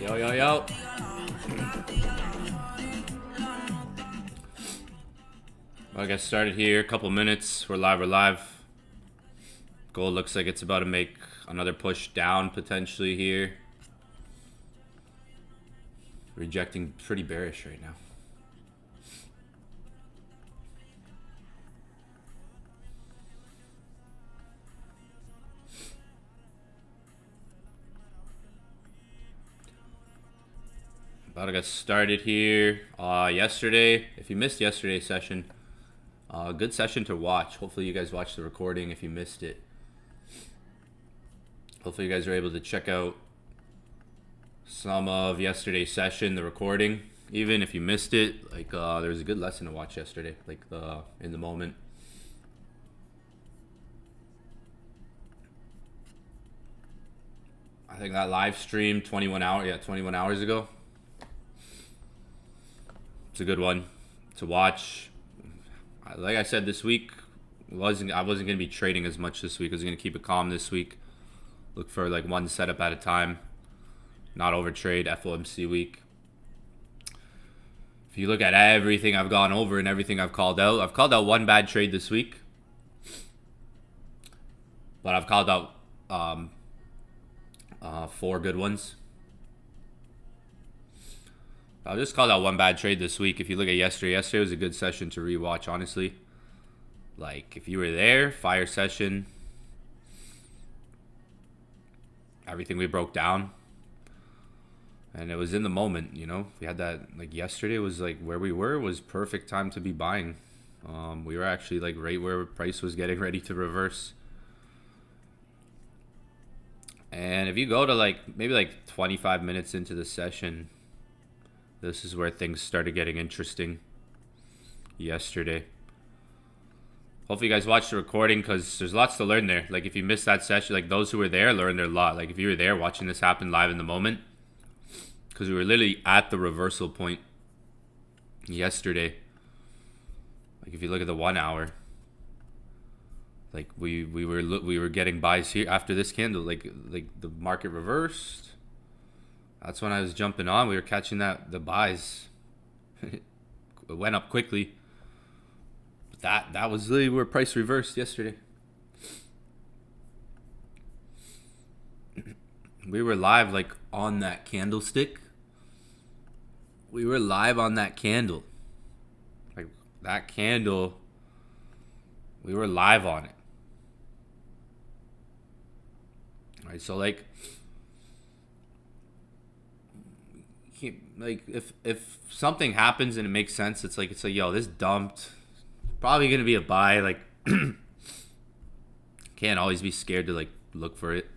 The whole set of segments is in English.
Yo, yo, yo. I'll get started here. A couple minutes. We're live. Gold looks like it's about to make another push down potentially here. Rejecting pretty bearish right now. About to get started here. Yesterday, if you missed yesterday's session, good session to watch. Hopefully you guys watched the recording if you missed it. Hopefully you guys are able to check out some of yesterday's session, the recording. Even if you missed it, like there was a good lesson to watch yesterday, like in the moment. I think that live stream 21 hours ago. It's a good one to watch. Like I said, this week I wasn't going to be trading as much this week. I was going to keep it calm this week. Look for like one setup at a time. Not over trade FOMC week. If you look at everything I've gone over and everything I've called out one bad trade this week. But I've called out 4 good ones. I'll just call out one bad trade this week. If you look at yesterday was a good session to rewatch, honestly. Like, if you were there, fire session. Everything we broke down. And it was in the moment, you know. We had that, like, yesterday was, like, where we were was perfect time to be buying. We were actually, like, right where price was getting ready to reverse. And if you go to, like, maybe, like, 25 minutes into the session, this is where things started getting interesting yesterday. Hopefully you guys watched the recording because there's lots to learn there. Like, if you missed that session, like, those who were there learned a lot. Like, if you were there watching this happen live in the moment, because we were literally at the reversal point yesterday. Like, if you look at the 1 hour, like, we were getting buys here after this candle. Like the market reversed. That's when I was jumping on. We were catching the buys. It went up quickly. But that was really where price reversed yesterday. We were live, like, on that candlestick. We were live on that candle. Like, that candle, we were live on it. All right, so, like, if something happens and it makes sense, it's like yo, this dumped, probably gonna be a buy. Like, can't always be scared to, like, look for it,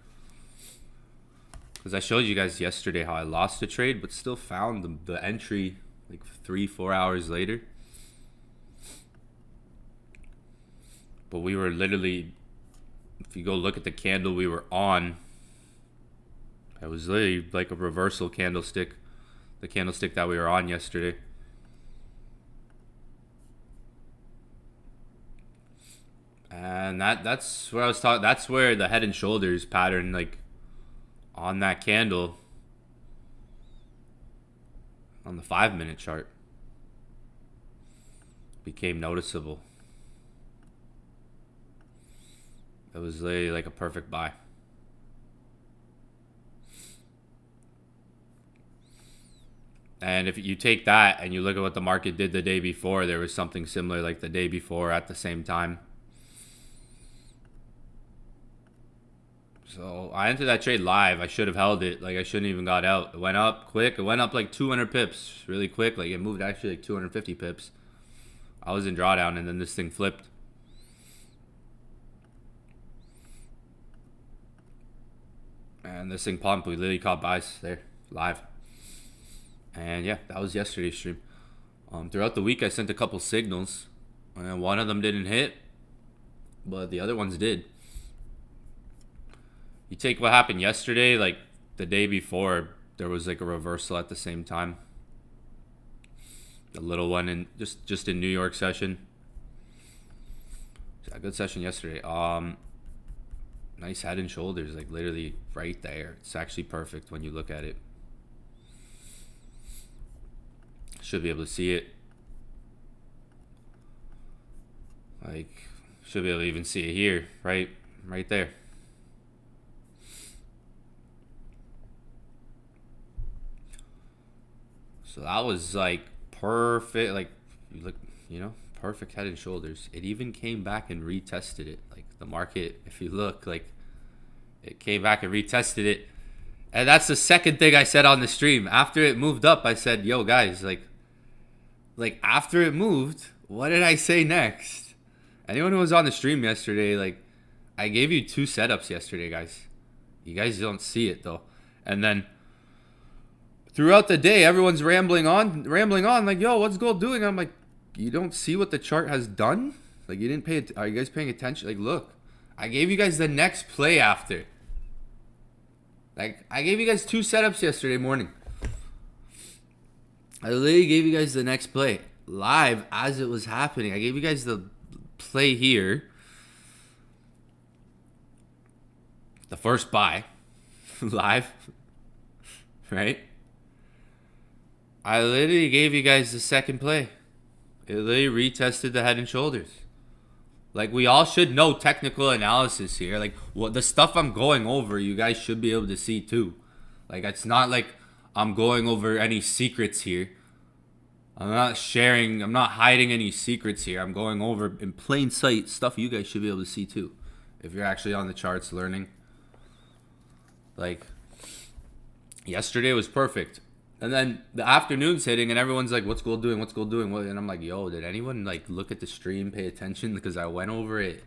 because I showed you guys yesterday how I lost the trade but still found the entry like 3-4 hours later. But we were literally, if you go look at the candle we were on, it was literally like a reversal candlestick. The candlestick that we were on yesterday. And that's where I was talking. That's where the head and shoulders pattern, like, on that candle on the 5-minute chart, became noticeable. It was literally like a perfect buy. And if you take that and you look at what the market did the day before, there was something similar like the day before at the same time. So I entered that trade live. I should have held it. Like, I shouldn't even got out. It went up quick. It went up like 200 pips really quick. Like, it moved actually like 250 pips. I was in drawdown and then this thing flipped. And this thing pumped. We literally caught buys there live. And yeah, that was yesterday's stream. Throughout the week, I sent a couple signals, and one of them didn't hit, but the other ones did. You take what happened yesterday, like the day before, there was like a reversal at the same time. The little one in just in New York session. A good session yesterday. Nice head and shoulders, like literally right there. It's actually perfect when you look at it. Should be able to see it. Like, should be able to even see it here, right there. So that was like perfect. Like, you look, perfect head and shoulders. It even came back and retested it. Like the market, if you look, like it came back and retested it. And that's the second thing I said on the stream. After it moved up, I said, yo guys, like after it moved, what did I say next? Anyone who was on the stream yesterday, like I gave you 2 setups yesterday, guys. You guys don't see it though. And then throughout the day, everyone's rambling on, like, yo, what's gold doing? I'm like, you don't see what the chart has done? Like, you didn't pay are you guys paying attention? Like, look, I gave you guys the next play after. Like, I gave you guys 2 setups yesterday morning. I literally gave you guys the next play live as it was happening. I gave you guys the play here. The first buy. Live. Right? I literally gave you guys the second play. It literally retested the head and shoulders. Like, we all should know technical analysis here. Like, what the stuff I'm going over, you guys should be able to see too. Like, it's not like I'm going over any secrets here. I'm not hiding any secrets here. I'm going over in plain sight stuff you guys should be able to see too. If you're actually on the charts learning. Like, yesterday was perfect. And then the afternoon's hitting and everyone's like, what's gold doing? What's gold doing? And I'm like, yo, did anyone like look at the stream, pay attention? Because I went over it.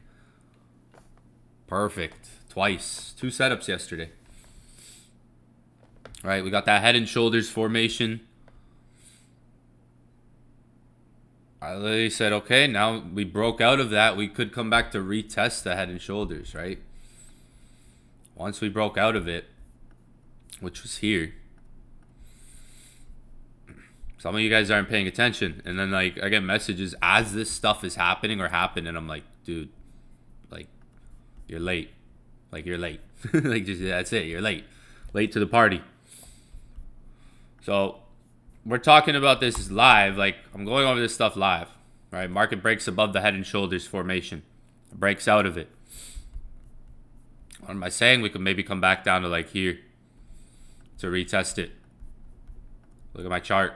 Perfect. Twice. 2 setups yesterday. All right, we got that head and shoulders formation. I literally said, okay, now we broke out of that. We could come back to retest the head and shoulders, right? Once we broke out of it, which was here. Some of you guys aren't paying attention. And then, like, I get messages as this stuff is happening or happened. And I'm like, dude, like, you're late. Like, you're late. Like, just, that's it. You're late. Late to the party. So, we're talking about this live. Like, I'm going over this stuff live. Right? Market breaks above the head and shoulders formation. It breaks out of it. What am I saying? We could maybe come back down to, like, here to retest it. Look at my chart.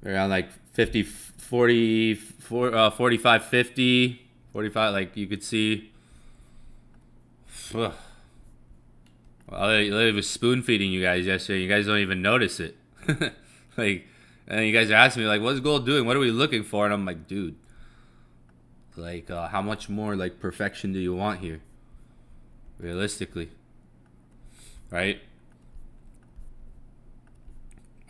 Around like 50, 40, 45, 50, 45, like you could see. Well, I was spoon feeding you guys yesterday. You guys don't even notice it. Like, and you guys are asking me, like, what's gold doing? What are we looking for? And I'm like, dude, like, how much more, like, perfection do you want here? Realistically. Right?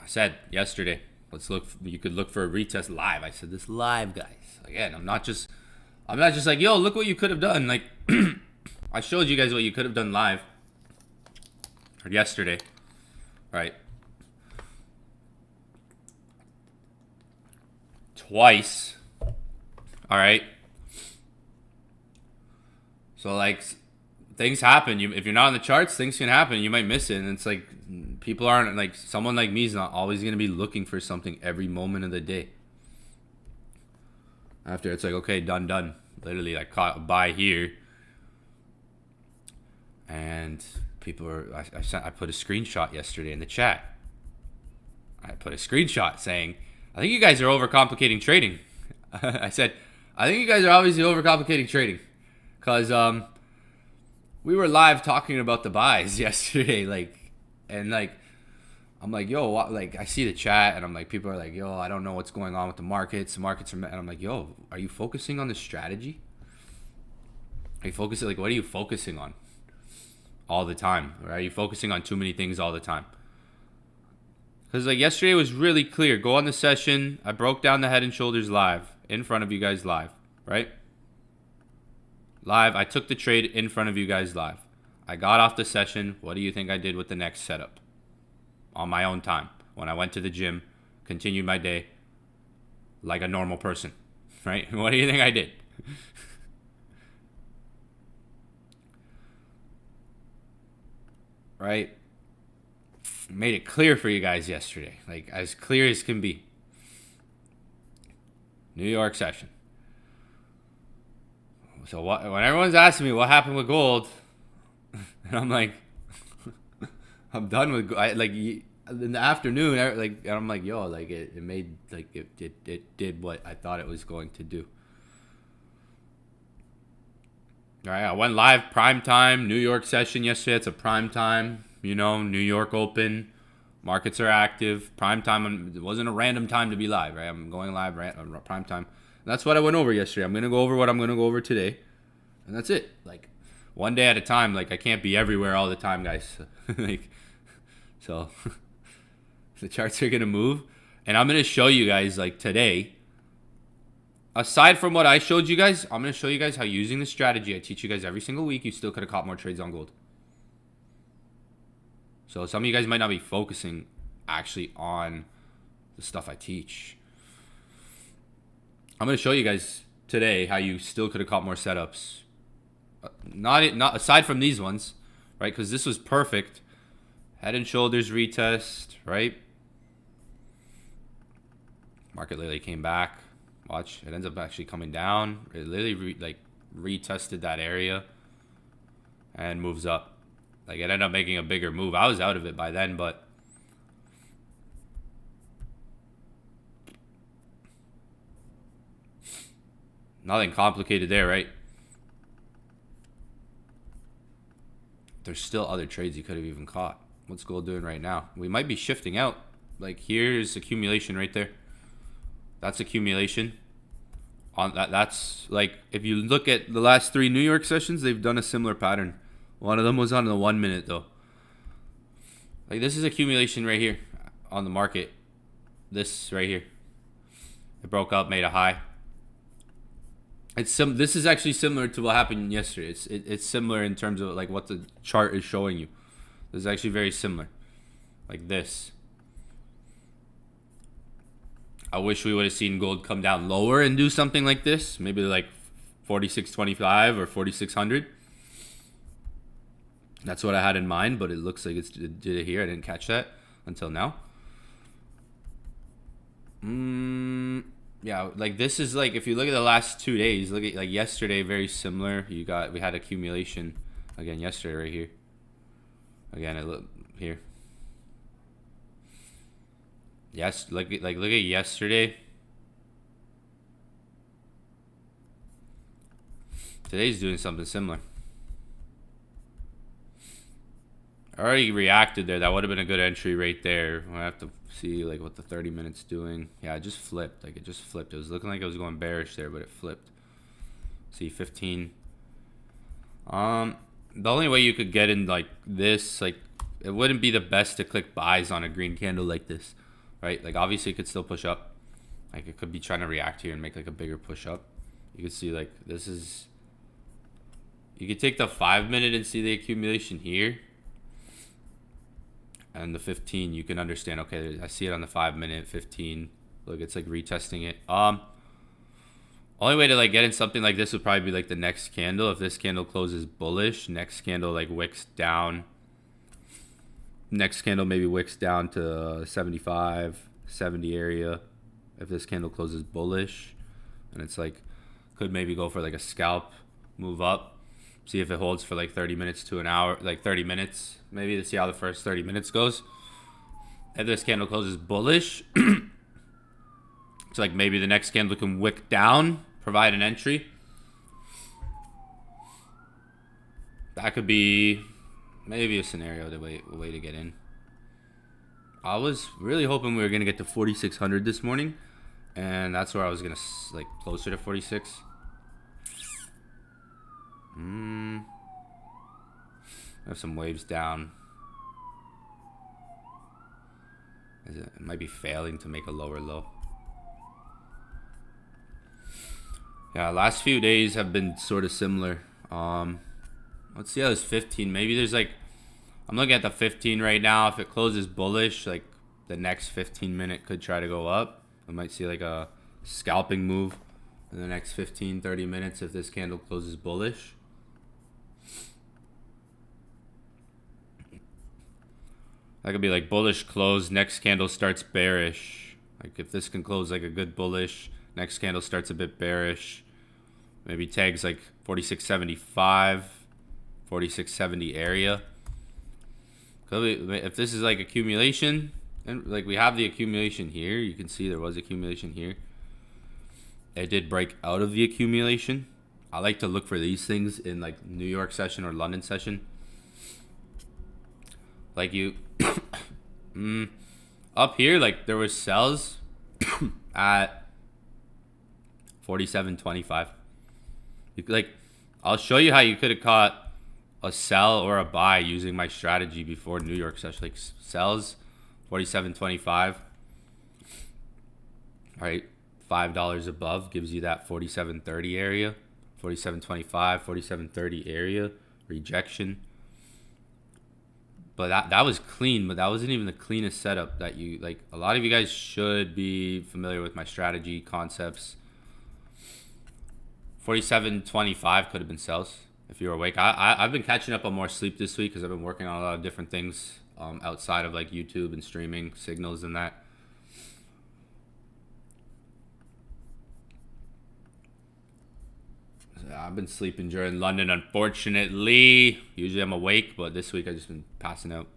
I said yesterday, let's look. You could look for a retest live. I said this live, guys. Again, I'm not just like, yo, look what you could have done. Like, I showed you guys what you could have done live or yesterday, right? Twice. All right. So like, things happen. If you're not on the charts, things can happen. You might miss it, and it's like people aren't like someone like me is not always gonna be looking for something every moment of the day. After it's like, okay, done. Literally, I caught a buy here, and people are. I put a screenshot yesterday in the chat. I put a screenshot saying, "I think you guys are overcomplicating trading." I said, "I think you guys are obviously overcomplicating trading," because we were live talking about the buys yesterday, I'm like, yo, what? Like, I see the chat, and I'm like, people are like, yo, I don't know what's going on with the markets. The markets are, and I'm like, yo, are you focusing on the strategy? Are you focusing, like, what are you focusing on? all the time? Or are you focusing on too many things all the time? Because like yesterday was really clear. Go on the session. I broke down the Head and Shoulders live in front of you guys live, right? Live. I took the trade in front of you guys live. I got off the session. What do you think I did with the next setup? On my own time. When I went to the gym, continued my day like a normal person, right? What do you think I did? Right? Made it clear for you guys yesterday. Like, as clear as can be. New York session. So when everyone's asking me what happened with gold, and I'm like, I'm done with like in the afternoon. Like, and I'm like, yo, like it made like it did what I thought it was going to do. All right, I went live prime time New York session yesterday. It's a prime time, you know, New York open. Markets are active. Prime time. It wasn't a random time to be live, right? I'm going live prime time. And that's what I went over yesterday. I'm gonna go over what I'm gonna go over today, and that's it. Like, one day at a time. Like, I can't be everywhere all the time, guys. Like, so the charts are gonna move, and I'm gonna show you guys like today. Aside from what I showed you guys, I'm gonna show you guys how using the strategy I teach you guys every single week, you still could have caught more trades on gold. So some of you guys might not be focusing actually on the stuff I teach. I'm going to show you guys today how you still could have caught more setups. Not aside from these ones, right? Because this was perfect. Head and Shoulders retest, right? Market literally came back. Watch, it ends up actually coming down. It literally retested that area and moves up. Like, it ended up making a bigger move. I was out of it by then, but nothing complicated there, right? There's still other trades you could have even caught. What's gold doing right now? We might be shifting out. Like, here's accumulation right there. That's accumulation. On that's like, if you look at the last 3 New York sessions, they've done a similar pattern. One of them was on the 1 minute though. Like, this is accumulation right here on the market. This right here. It broke up, made a high. This is actually similar to what happened yesterday. It's similar in terms of like what the chart is showing you. This is actually very similar. Like this. I wish we would have seen gold come down lower and do something like this. Maybe like 46.25 or 4,600. That's what I had in mind, but it looks like it did it here. I didn't catch that until now. Yeah, like this is like, if you look at the last 2 days, look at like yesterday, very similar. We had accumulation again yesterday right here. Again, it look here. Yes, look at yesterday. Today's doing something similar. I already reacted there. That would have been a good entry right there. I have to see like what the 30 minutes doing. Yeah, it just flipped. Like, it just flipped. It was looking like it was going bearish there, but it flipped. See, 15. The only way you could get in like this, like, it wouldn't be the best to click buys on a green candle like this, right? Like, obviously it could still push up. Like, it could be trying to react here and make like a bigger push up. You could see like this is, you could take the 5 minute and see the accumulation here. And the 15, you can understand, okay, I see it on the 5 minute, 15. Look, it's like retesting it. Only way to like get in something like this would probably be like the next candle. If this candle closes bullish, next candle like wicks down. Next candle maybe wicks down to 75, 70 area. If this candle closes bullish, and it's like, could maybe go for like a scalp move up. See if it holds for like 30 minutes to an hour, like 30 minutes, maybe, to see how the first 30 minutes goes. If this candle closes bullish, it's like maybe the next candle can wick down, provide an entry. That could be maybe a scenario, a way to get in. I was really hoping we were going to get to 4,600 this morning, and that's where I was going to, like, closer to 46. I have some waves down. It might be failing to make a lower low. Yeah, last few days have been sort of similar. Let's see how this 15. Maybe there's like, I'm looking at the 15 right now. If it closes bullish, like the next 15 minute could try to go up. I might see like a scalping move in the next 15-30 minutes if this candle closes bullish. That could be like bullish close, next candle starts bearish. Like if this can close like a good bullish, next candle starts a bit bearish. Maybe tags like 46.75, 46.70 area. If this is like accumulation, and like we have the accumulation here, you can see there was accumulation here. It did break out of the accumulation. I like to look for these things in like New York session or London session. Like you up here, like there was sells at 47.25. Like I'll show you how you could have caught a sell or a buy using my strategy before New York session. Like sells 47.25. All right, $5 above gives you that 47.30 area, 47.25, 47.30 area rejection. But that was clean, but that wasn't even the cleanest setup that you, like, a lot of you guys should be familiar with my strategy concepts. 47.25 could have been sells if you were awake. I've been catching up on more sleep this week because I've been working on a lot of different things outside of like YouTube and streaming signals and that. I've been sleeping during London, unfortunately. Usually I'm awake, but this week I've just been passing out.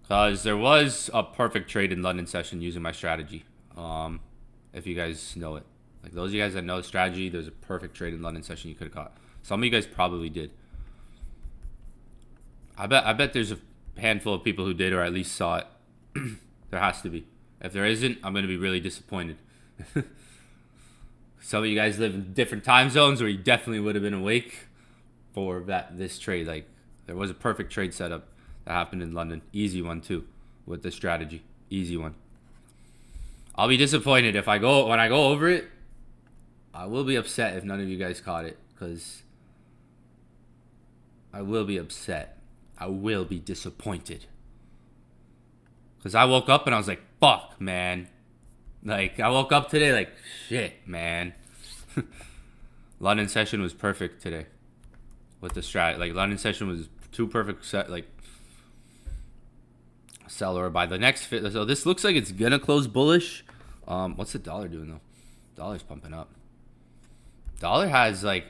Because there was a perfect trade in London session using my strategy. If you guys know it. Like those of you guys that know the strategy, there's a perfect trade in London session you could have caught. Some of you guys probably did. I bet there's a handful of people who did or at least saw it. There has to be. If there isn't, I'm going to be really disappointed. Some of you guys live in different time zones where you definitely would have been awake for this trade. Like there was a perfect trade setup that happened in London. Easy one too with the strategy. Easy one. I'll be disappointed when I go over it. I will be upset if none of you guys caught it because I will be upset. I will be disappointed. Because I woke up and I was like, fuck, man. Like, I woke up today like, shit, man. London session was perfect today with the strat. Like, London session was too perfect set, like, sell or buy. The next fit. So this looks like it's going to close bullish. What's the dollar doing, though? Dollar's pumping up. Dollar has, like,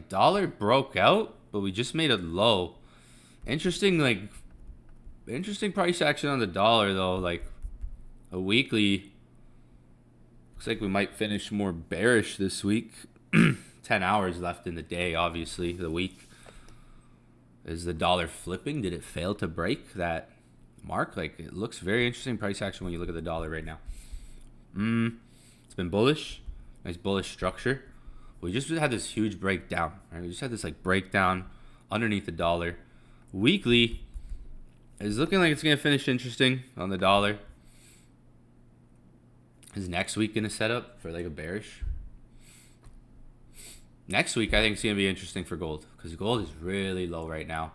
dollar broke out, but we just made it low. Interesting price action on the dollar, though. Like, a weekly, looks like we might finish more bearish this week. 10 hours left in the day, obviously. The week. Is the dollar flipping? Did it fail to break that mark? Like, it looks very interesting price action when you look at the dollar right now. It's been bullish. Nice bullish structure. We just had this huge breakdown. Right? We just had this like breakdown underneath the dollar. Weekly is looking like it's going to finish interesting on the dollar. Is next week going to set up for like a bearish? Next week I think it's going to be interesting for gold because gold is really low right now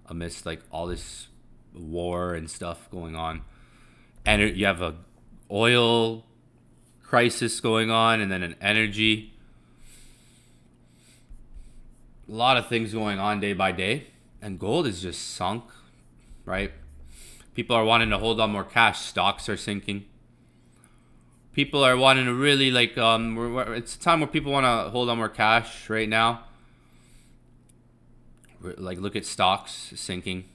amidst like all this war and stuff going on. And you have a oil crisis going on and then an energy. A lot of things going on day by day. And gold is just sunk, right? People are wanting to hold on more cash. Stocks are sinking. People are wanting to really like, it's a time where people want to hold on more cash right now. Like, look at stocks sinking.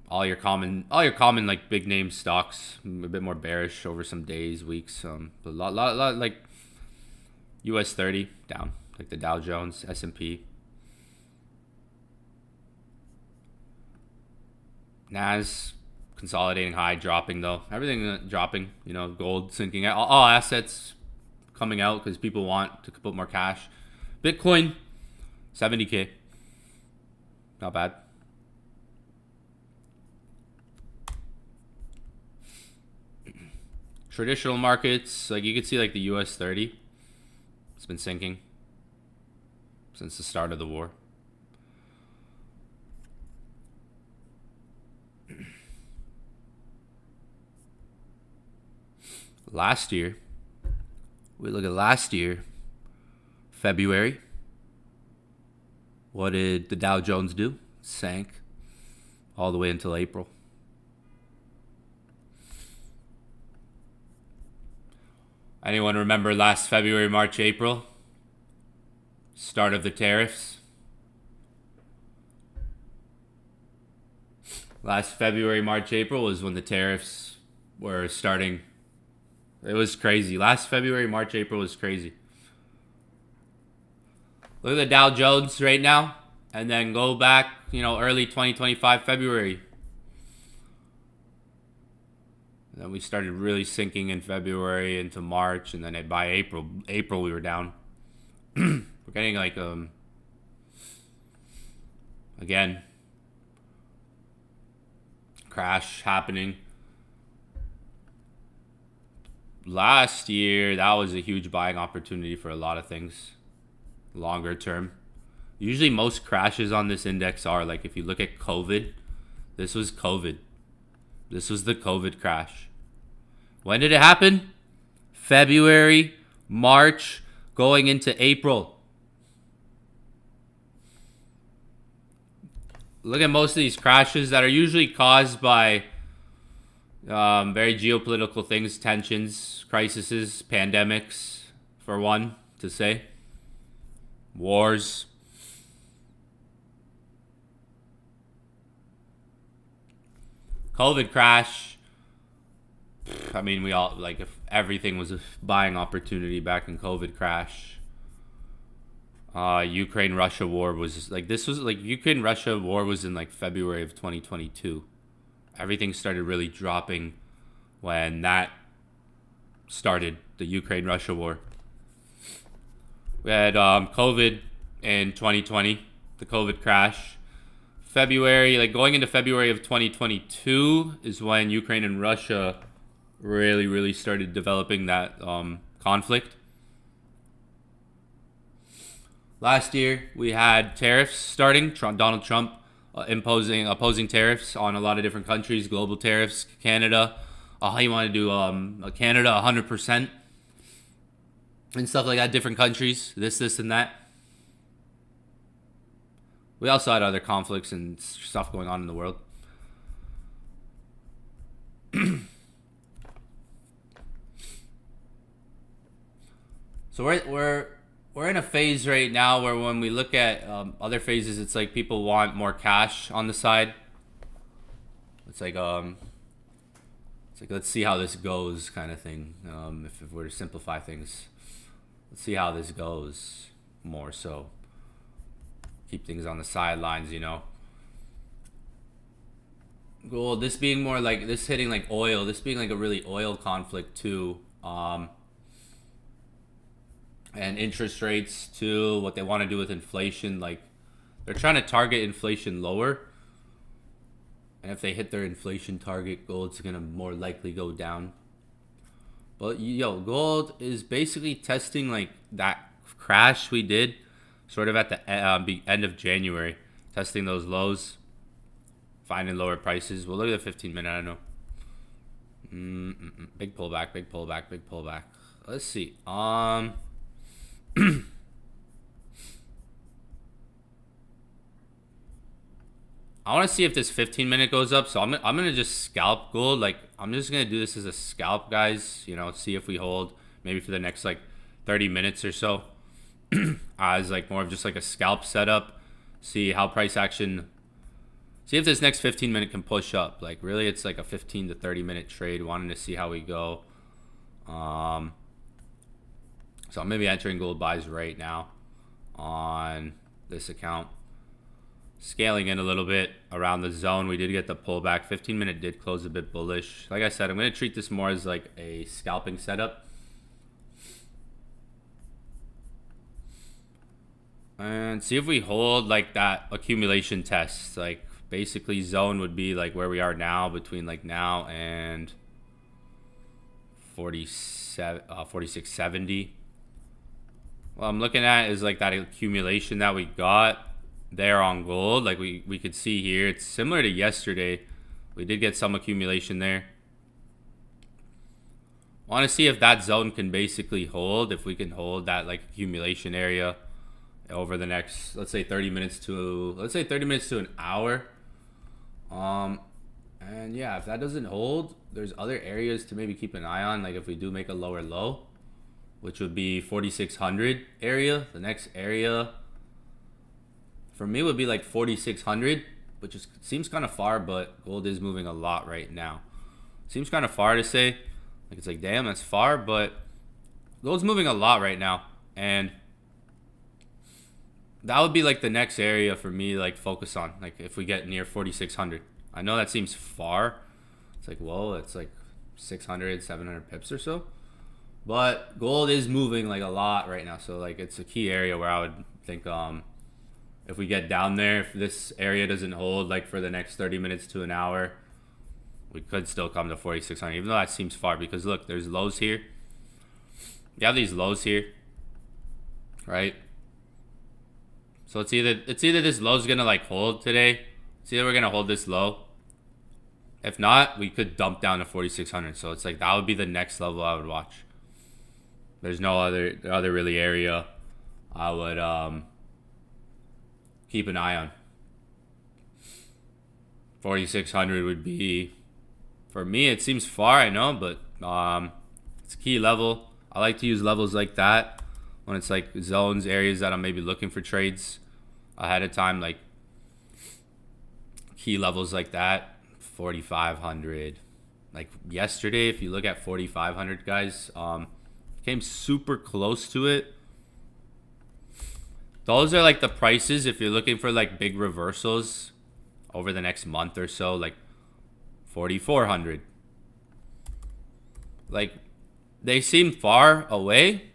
All your common like big name stocks a bit more bearish over some days, weeks. But a lot like US 30 down, like the Dow Jones, S&P. Nas consolidating high, dropping though. Everything dropping, you know, gold sinking. All assets coming out because people want to put more cash. Bitcoin 70K. Not bad. Traditional markets, like you can see like the US 30. It's been sinking since the start of the war. Last year, we look at last year, February. What did the Dow Jones do? Sank all the way until April. Anyone remember last February, March, April? Start of the tariffs. Last February, March, April was when the tariffs were starting. It was crazy. Last February, March, April was crazy. Look at the Dow Jones right now. And then go back, early 2025 February. And then we started really sinking in February into March. And then by April we were down. We're getting like, again, crash happening. Last year, that was a huge buying opportunity for a lot of things. Longer term. Usually most crashes on this index are like, if you look at COVID, this was COVID. This was the COVID crash. When did it happen? February, March, going into April. Look at most of these crashes that are usually caused by very geopolitical things, tensions, crises, pandemics, for one to say. Wars. COVID crash. I mean, we all, like, if everything was a buying opportunity back in COVID crash. Ukraine-Russia war was, like, Ukraine-Russia war was in, like, February of 2022. Everything started really dropping when that started, the Ukraine-Russia war. We had COVID in 2020, the COVID crash. February, like going into February of 2022 is when Ukraine and Russia really started developing that conflict. Last year, we had tariffs starting. Donald Trump opposing tariffs on a lot of different countries, global tariffs, Canada. How you want to do Canada 100% and stuff like that, different countries, this and that. We also had other conflicts and stuff going on in the world. So we're in a phase right now where when we look at other phases, it's like people want more cash on the side. It's like let's see how this goes kind of thing. If we're to simplify things, let's see how this goes more so. Keep things on the sidelines, Gold, this being more like, this hitting like oil, this being like a really oil conflict too. And interest rates too, what they want to do with inflation. Like, they're trying to target inflation lower. And if they hit their inflation target, gold's going to more likely go down. But, gold is basically testing like that crash we did sort of at the end of January. Testing those lows. Finding lower prices. We'll look at the 15-minute, I don't know. Big pullback, big pullback, big pullback. Let's see. I want to see if this 15-minute goes up. So I'm gonna just scalp gold. Like, I'm just gonna do this as a scalp, guys. See if we hold maybe for the next like 30 minutes or so, as like more of just like a scalp setup. See how price action. See if this next 15-minute can push up. Like, really, it's like a 15 to 30-minute trade. Wanting to see how we go. So I'm maybe entering gold buys right now on this account. Scaling in a little bit around the zone. We did get the pullback. 15-minute did close a bit bullish. Like I said, I'm going to treat this more as like a scalping setup. And see if we hold like that accumulation test. Like basically zone would be like where we are now, between like now and 4670. What I'm looking at is like that accumulation that we got there on gold. Like we could see here, it's similar to yesterday. We did get some accumulation there. I want to see if that zone can basically hold, if we can hold that like accumulation area over the next, let's say 30 minutes to an hour. And yeah, if that doesn't hold, there's other areas to maybe keep an eye on. Like if we do make a lower low, which would be 4600 area. The next area for me would be like 4600, which is seems kind of far, but gold is moving a lot right now. Seems kind of far to say. Like it's like, damn, that's far, but gold's moving a lot right now. And that would be like the next area for me, like focus on. Like if we get near 4600. I know that seems far. It's like, whoa, it's like 600, 700 pips or so. But gold is moving like a lot right now. So like it's a key area where I would think if we get down there, if this area doesn't hold like for the next 30 minutes to an hour, we could still come to 4600, even though that seems far. Because look, there's lows here. You have these lows here, right? So it's either this low's gonna like hold today. It's either we're gonna hold this low. If not, we could dump down to 4600. So it's like that would be the next level I would watch. There's no other really area I would keep an eye on. 4600 would be, for me, it seems far, I know, but it's a key level. I like to use levels like that when it's like zones, areas that I'm maybe looking for trades ahead of time, like key levels like that. 4500. Like yesterday, if you look at 4500, guys, came super close to it. Those are like the prices if you're looking for like big reversals over the next month or so, like 4400. Like they seem far away,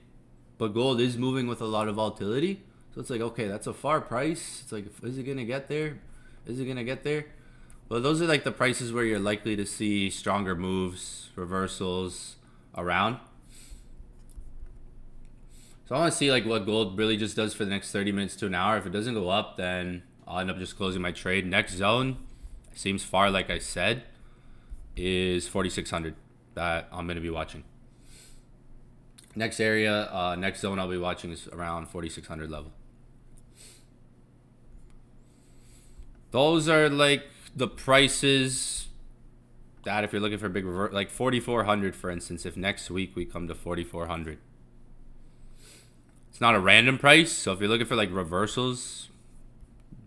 but gold is moving with a lot of volatility. So it's like, okay, that's a far price. It's like, is it gonna get there? Is it gonna get there? But those are like the prices where you're likely to see stronger moves, reversals around. So I want to see like what gold really just does for the next 30 minutes to an hour. If it doesn't go up, then I'll end up just closing my trade. Next zone seems far, like I said, is 4600 that I'm going to be watching. Next area, next zone I'll be watching is around 4600 level. Those are like the prices that if you're looking for a big revert, like 4400 for instance, if next week we come to 4400. It's not a random price, so if you're looking for like reversals,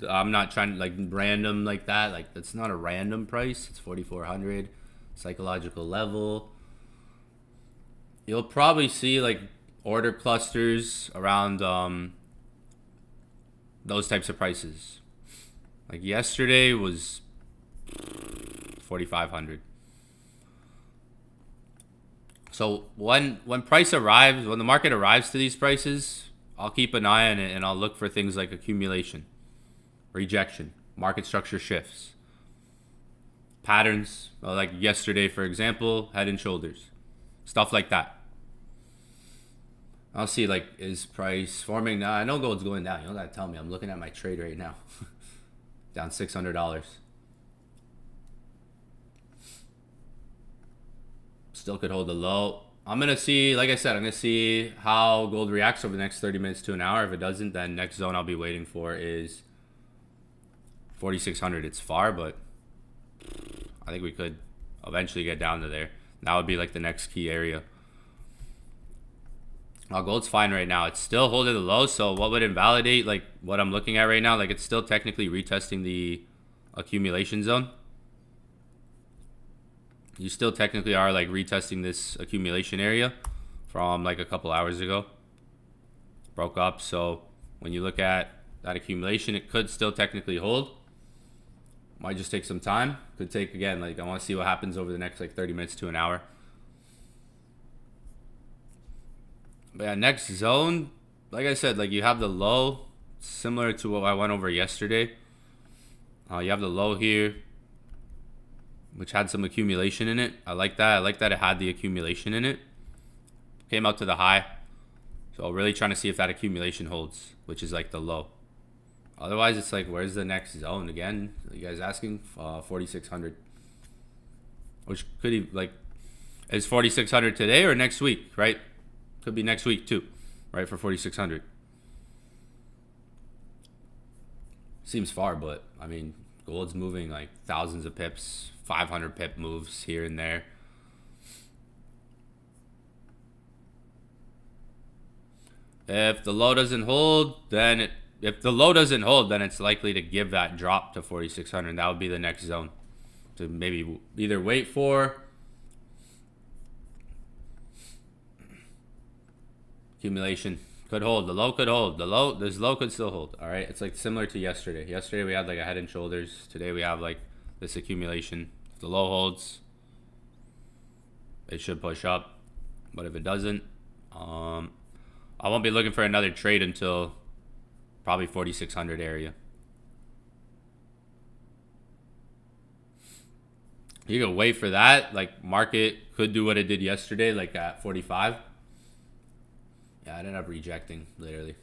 I'm not trying to like random like that. Like that's not a random price. It's 4400 psychological level. You'll probably see like order clusters around those types of prices. Like yesterday was 4500. So when price arrives, when the market arrives to these prices, I'll keep an eye on it and I'll look for things like accumulation, rejection, market structure shifts, patterns, like yesterday, for example, head and shoulders, stuff like that. I'll see like, is price forming now? I know gold's going down. You don't gotta tell me. I'm looking at my trade right now. Down $600. Still could hold the low. I'm going to see, like I said, I'm going to see how gold reacts over the next 30 minutes to an hour. If it doesn't, then next zone I'll be waiting for is 4600. It's far, but I think we could eventually get down to there. That would be like the next key area. Gold's fine right now. It's still holding the low, so what would invalidate like what I'm looking at right now? Like it's still technically retesting the accumulation zone. You still technically are like retesting this accumulation area from like a couple hours ago. Broke up, so when you look at that accumulation, it could still technically hold. Might just take some time. Could take, again, like I want to see what happens over the next like 30 minutes to an hour. But yeah, next zone, like I said, like you have the low similar to what I went over yesterday. You have the low here, which had some accumulation in it. I like that. I like that it had the accumulation in it. Came out to the high. So really trying to see if that accumulation holds, which is like the low. Otherwise, it's like, where's the next zone again? Are you guys asking? 4,600. Which could be like, is 4,600 today or next week, right? Could be next week too, right? For 4,600. Seems far, but I mean, gold's moving like thousands of pips, 500 pip moves here and there. If the low doesn't hold, then it's likely to give that drop to 4,600. That would be the next zone to maybe either wait for accumulation. Could hold. The low could hold. This low could still hold. All right. It's like similar to yesterday. Yesterday we had like a head and shoulders. Today we have like this accumulation. If the low holds, it should push up. But if it doesn't, I won't be looking for another trade until probably 4,600 area. You can wait for that. Like, market could do what it did yesterday, like at 45. Yeah, I ended up rejecting, literally.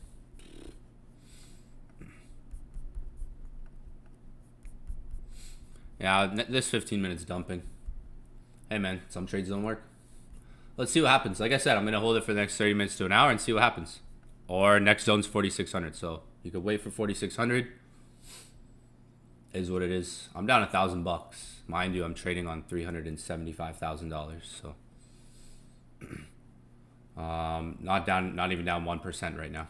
Yeah, this 15 minutes dumping. Hey, man, some trades don't work. Let's see what happens. Like I said, I'm going to hold it for the next 30 minutes to an hour and see what happens. Or next zone's 4,600. So you could wait for 4,600. Is what it is. I'm down $1,000. Mind you, I'm trading on $375,000. So not even down 1% right now.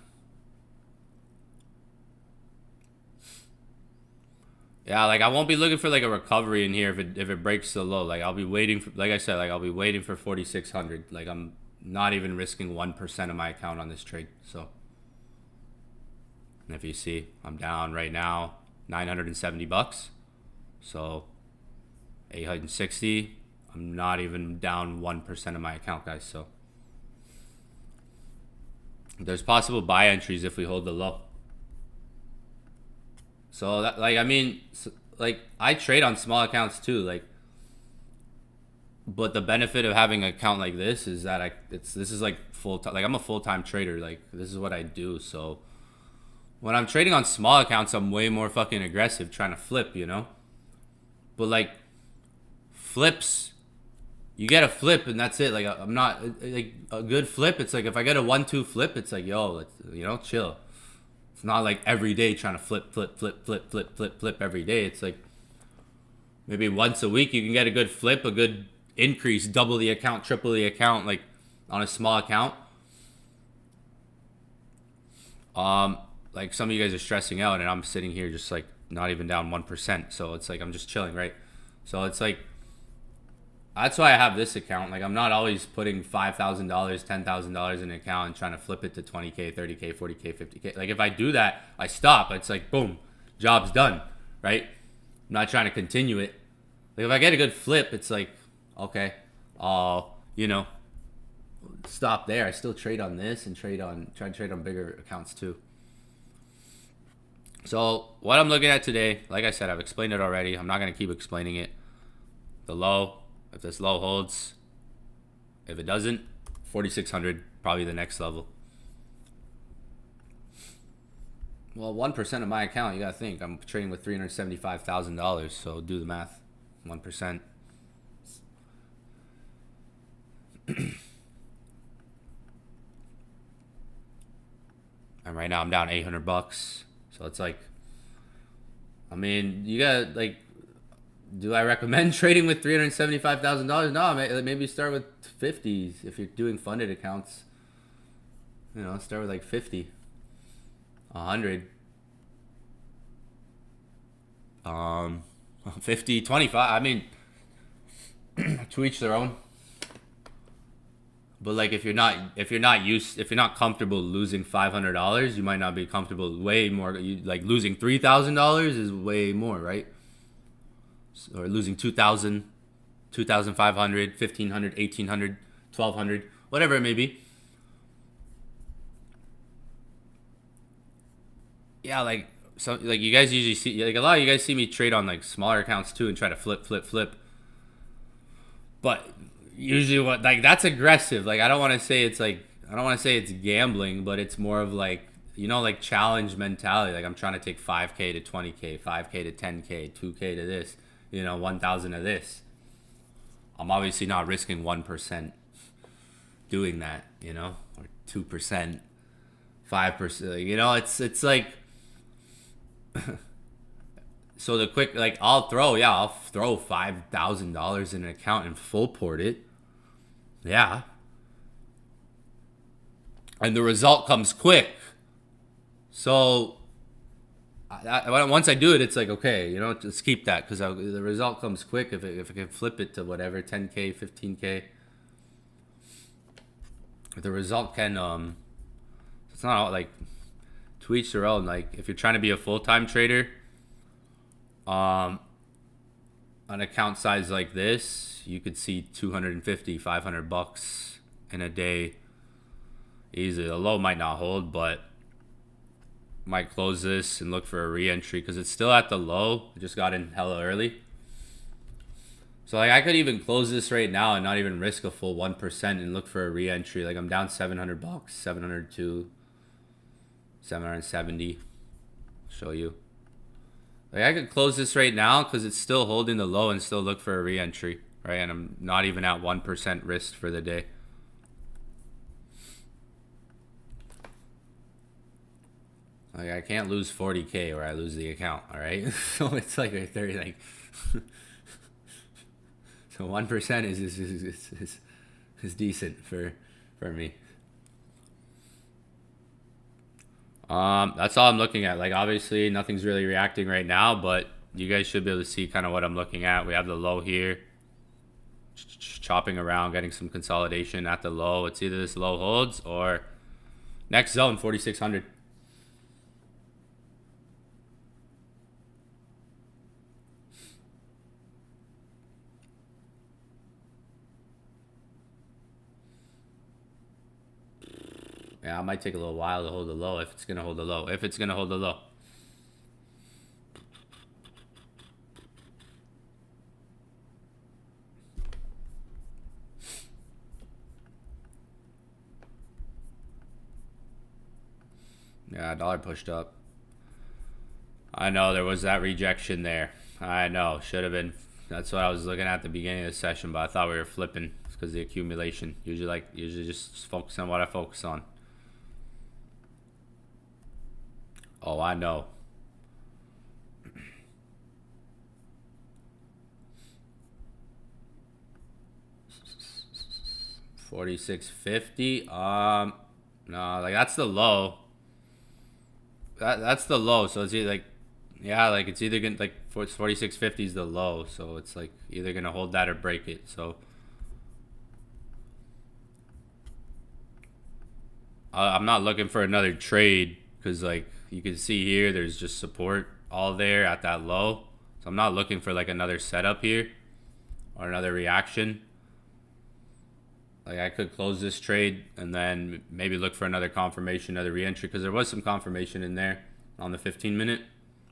Yeah, like I won't be looking for like a recovery in here if it breaks the low. Like I'll be waiting for, like I said, like I'll be waiting for 4,600. Like I'm not even risking 1% of my account on this trade. So, and if you see, I'm down right now $970. So 860. I'm not even down 1% of my account, guys. So there's possible buy entries if we hold the low. So that, like, I mean, like I trade on small accounts too, like, but the benefit of having an account like this is that this is like full time. Like I'm a full-time trader. Like this is what I do. So when I'm trading on small accounts, I'm way more fucking aggressive trying to flip, you know. But like flips, you get a flip and that's it. Like I'm not like a good flip. It's like if I get a 1-2 flip, it's like, yo, let's, you know, chill. It's not like every day trying to flip every day. It's like maybe once a week you can get a good flip, a good increase, double the account, triple the account, like on a small account. Like some of you guys are stressing out and I'm sitting here just like not even down 1%. So it's like I'm just chilling, right? So it's like that's why I have this account. Like I'm not always putting $5,000, $10,000 in an account and trying to flip it to 20K, 30K, 40K, 50K. Like if I do that, I stop. It's like boom, job's done, right? I'm not trying to continue it. Like if I get a good flip, it's like okay, I'll, you know, stop there. I still trade on this and try to trade on bigger accounts too. So what I'm looking at today, like I said, I've explained it already. I'm not gonna keep explaining it. The low. If this low holds, if it doesn't, 4,600, probably the next level. Well, 1% of my account, you gotta think, I'm trading with $375,000, so do the math. 1%. And right now I'm down $800. So it's like, I mean, you got like, do I recommend trading with $375,000? No, maybe start with 50s if you're doing funded accounts. You know, start with like 50, 100, 50, 25. I mean, to each their own. But like if you're not comfortable losing $500, you might not be comfortable way more. Like losing $3,000 is way more, right? Or losing 2,000, 2,500, 1,500, 1,800, 1,200, whatever it may be. yeah, like so like you guys usually see like a lot of you guys see me trade on like smaller accounts too and try to flip. But usually what like that's aggressive. Like I don't want to say it's gambling, but it's more of like like challenge mentality. Like I'm trying to take 5K to 20K, 5K to 10K, 2K to this, 1,000 to this. I'm obviously not risking 1% doing that, or 2%, 5%. It's like so the quick like I'll throw $5,000 in an account and full port it. Yeah. And the result comes quick. So once I do it, it's like, okay, just keep that because the result comes quick if I can flip it to whatever, 10K, 15K. The result can, it's not all, like, to each their own. Like, if you're trying to be a full-time trader, an account size like this, you could see 250, $500 in a day easily. The low might not hold, but might close this and look for a re-entry because it's still at the low. It just got in hella early. So like I could even close this right now and not even risk a full 1% and look for a re-entry. Like I'm down $700, 702, 770. Show you. Like I could close this right now because it's still holding the low and still look for a re-entry, right? And I'm not even at 1% risk for the day. Like I can't lose 40K or I lose the account, all right? So it's like right there, like so 1% is decent for me. That's all I'm looking at. Like obviously nothing's really reacting right now, but you guys should be able to see kind of what I'm looking at. We have the low here, chopping around, getting some consolidation at the low. It's either this low holds or next zone 4,600. Yeah, it might take a little while to hold the low if it's going to hold the low. If it's going to hold the low. Yeah, dollar pushed up. I know there was that rejection there. I know. Should have been. That's what I was looking at the beginning of the session, but I thought we were flipping because of the accumulation. Usually just focus on what I focus on. Oh, I know. $46.50. No, like that's the low. That's the low. So it's either like, yeah, like it's either gonna like 46.50 is the low. So it's like either gonna hold that or break it. So I'm not looking for another trade because like you can see here, there's just support all there at that low. So I'm not looking for like another setup here or another reaction. Like I could close this trade and then maybe look for another confirmation, another re-entry because there was some confirmation in there on the 15-minute,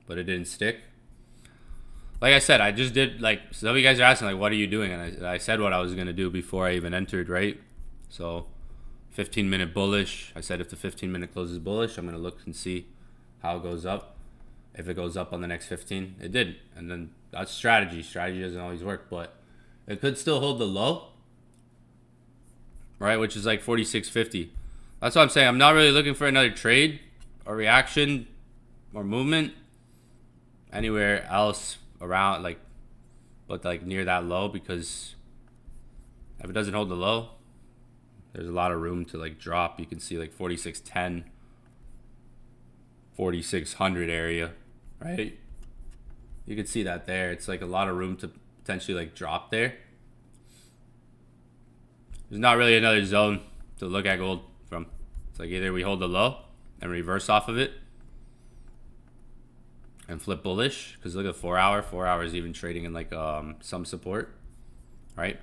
but it didn't stick. Like I said, I just did like some of you guys are asking like, what are you doing? And I said what I was gonna do before I even entered, right? So 15-minute bullish. I said if the 15-minute closes bullish, I'm gonna look and see how it goes up. If it goes up on the next 15, it did, and then that's strategy. Strategy doesn't always work, but it could still hold the low. Right, which is like 46.50. That's what I'm saying. I'm not really looking for another trade or reaction or movement anywhere else around like, but like near that low because if it doesn't hold the low, there's a lot of room to like drop. You can see like 46.10, 4,600 area, right? You can see that there. It's like a lot of room to potentially like drop there. There's not really another zone to look at gold from. It's like either we hold the low and reverse off of it and flip bullish because look at 4 hour. 4 hours even trading in like some support, right?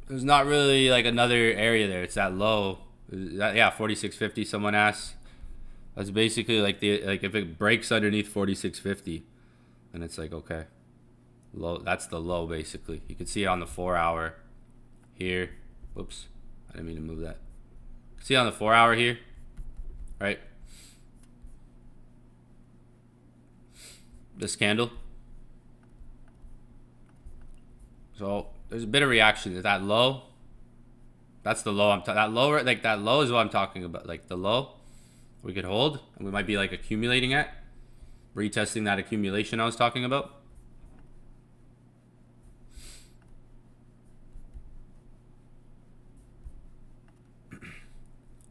There's not really like another area there. It's that low. Yeah, 46.50 someone asked. That's basically like if it breaks underneath 4650, then it's like okay, low. That's the low basically. You can see it on the 4-hour here. Whoops, I didn't mean to move that. See on the 4-hour here, right? This candle. So there's a bit of reaction to that low. That's the low. That low, like that low is what I'm talking about. Like the low, we could hold, and we might be like accumulating at, retesting that accumulation I was talking about.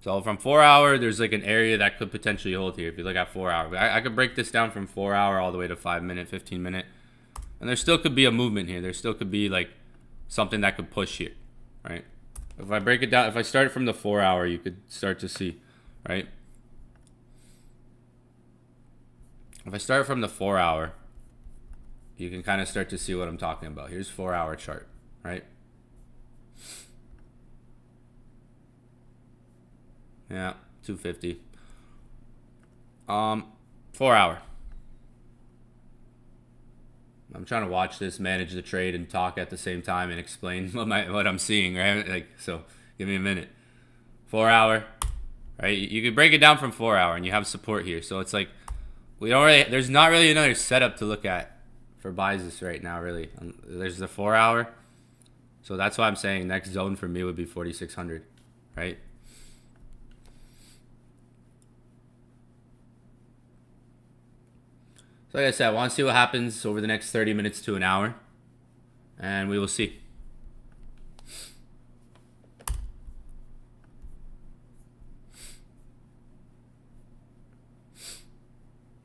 So from 4-hour, there's like an area that could potentially hold here. If you look at 4-hour, I could break this down from 4-hour all the way to 5-minute, 15-minute, and there still could be a movement here. There still could be like something that could push here, right? If I break it down, if I start from the 4-hour, you could start to see, right? If I start from the 4-hour, you can kind of start to see what I'm talking about. Here's 4-hour chart, right? Yeah, 250. 4-hour. I'm trying to watch this, manage the trade, and talk at the same time and explain what I'm seeing, right? Like, so give me a minute. 4-hour, right? You could break it down from 4-hour, and you have support here. So it's like there's not really another setup to look at for buys this right now, really. There's the 4-hour, so that's why I'm saying next zone for me would be 4,600, right? So like I said, I want to see what happens over the next 30 minutes to an hour, and we will see.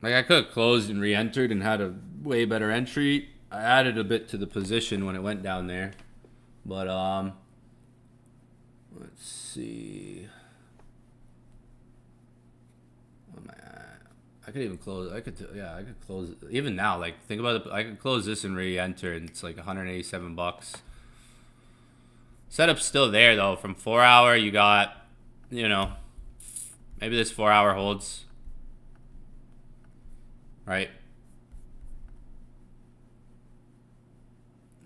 Like I could have closed and re-entered and had a way better entry. I added a bit to the position when it went down there, but let's see. I could even close. I could close even now. Like think about it. I could close this and re-enter, and it's like 187 bucks. Setup's still there though. From 4-hour, you got, maybe this 4-hour holds, right?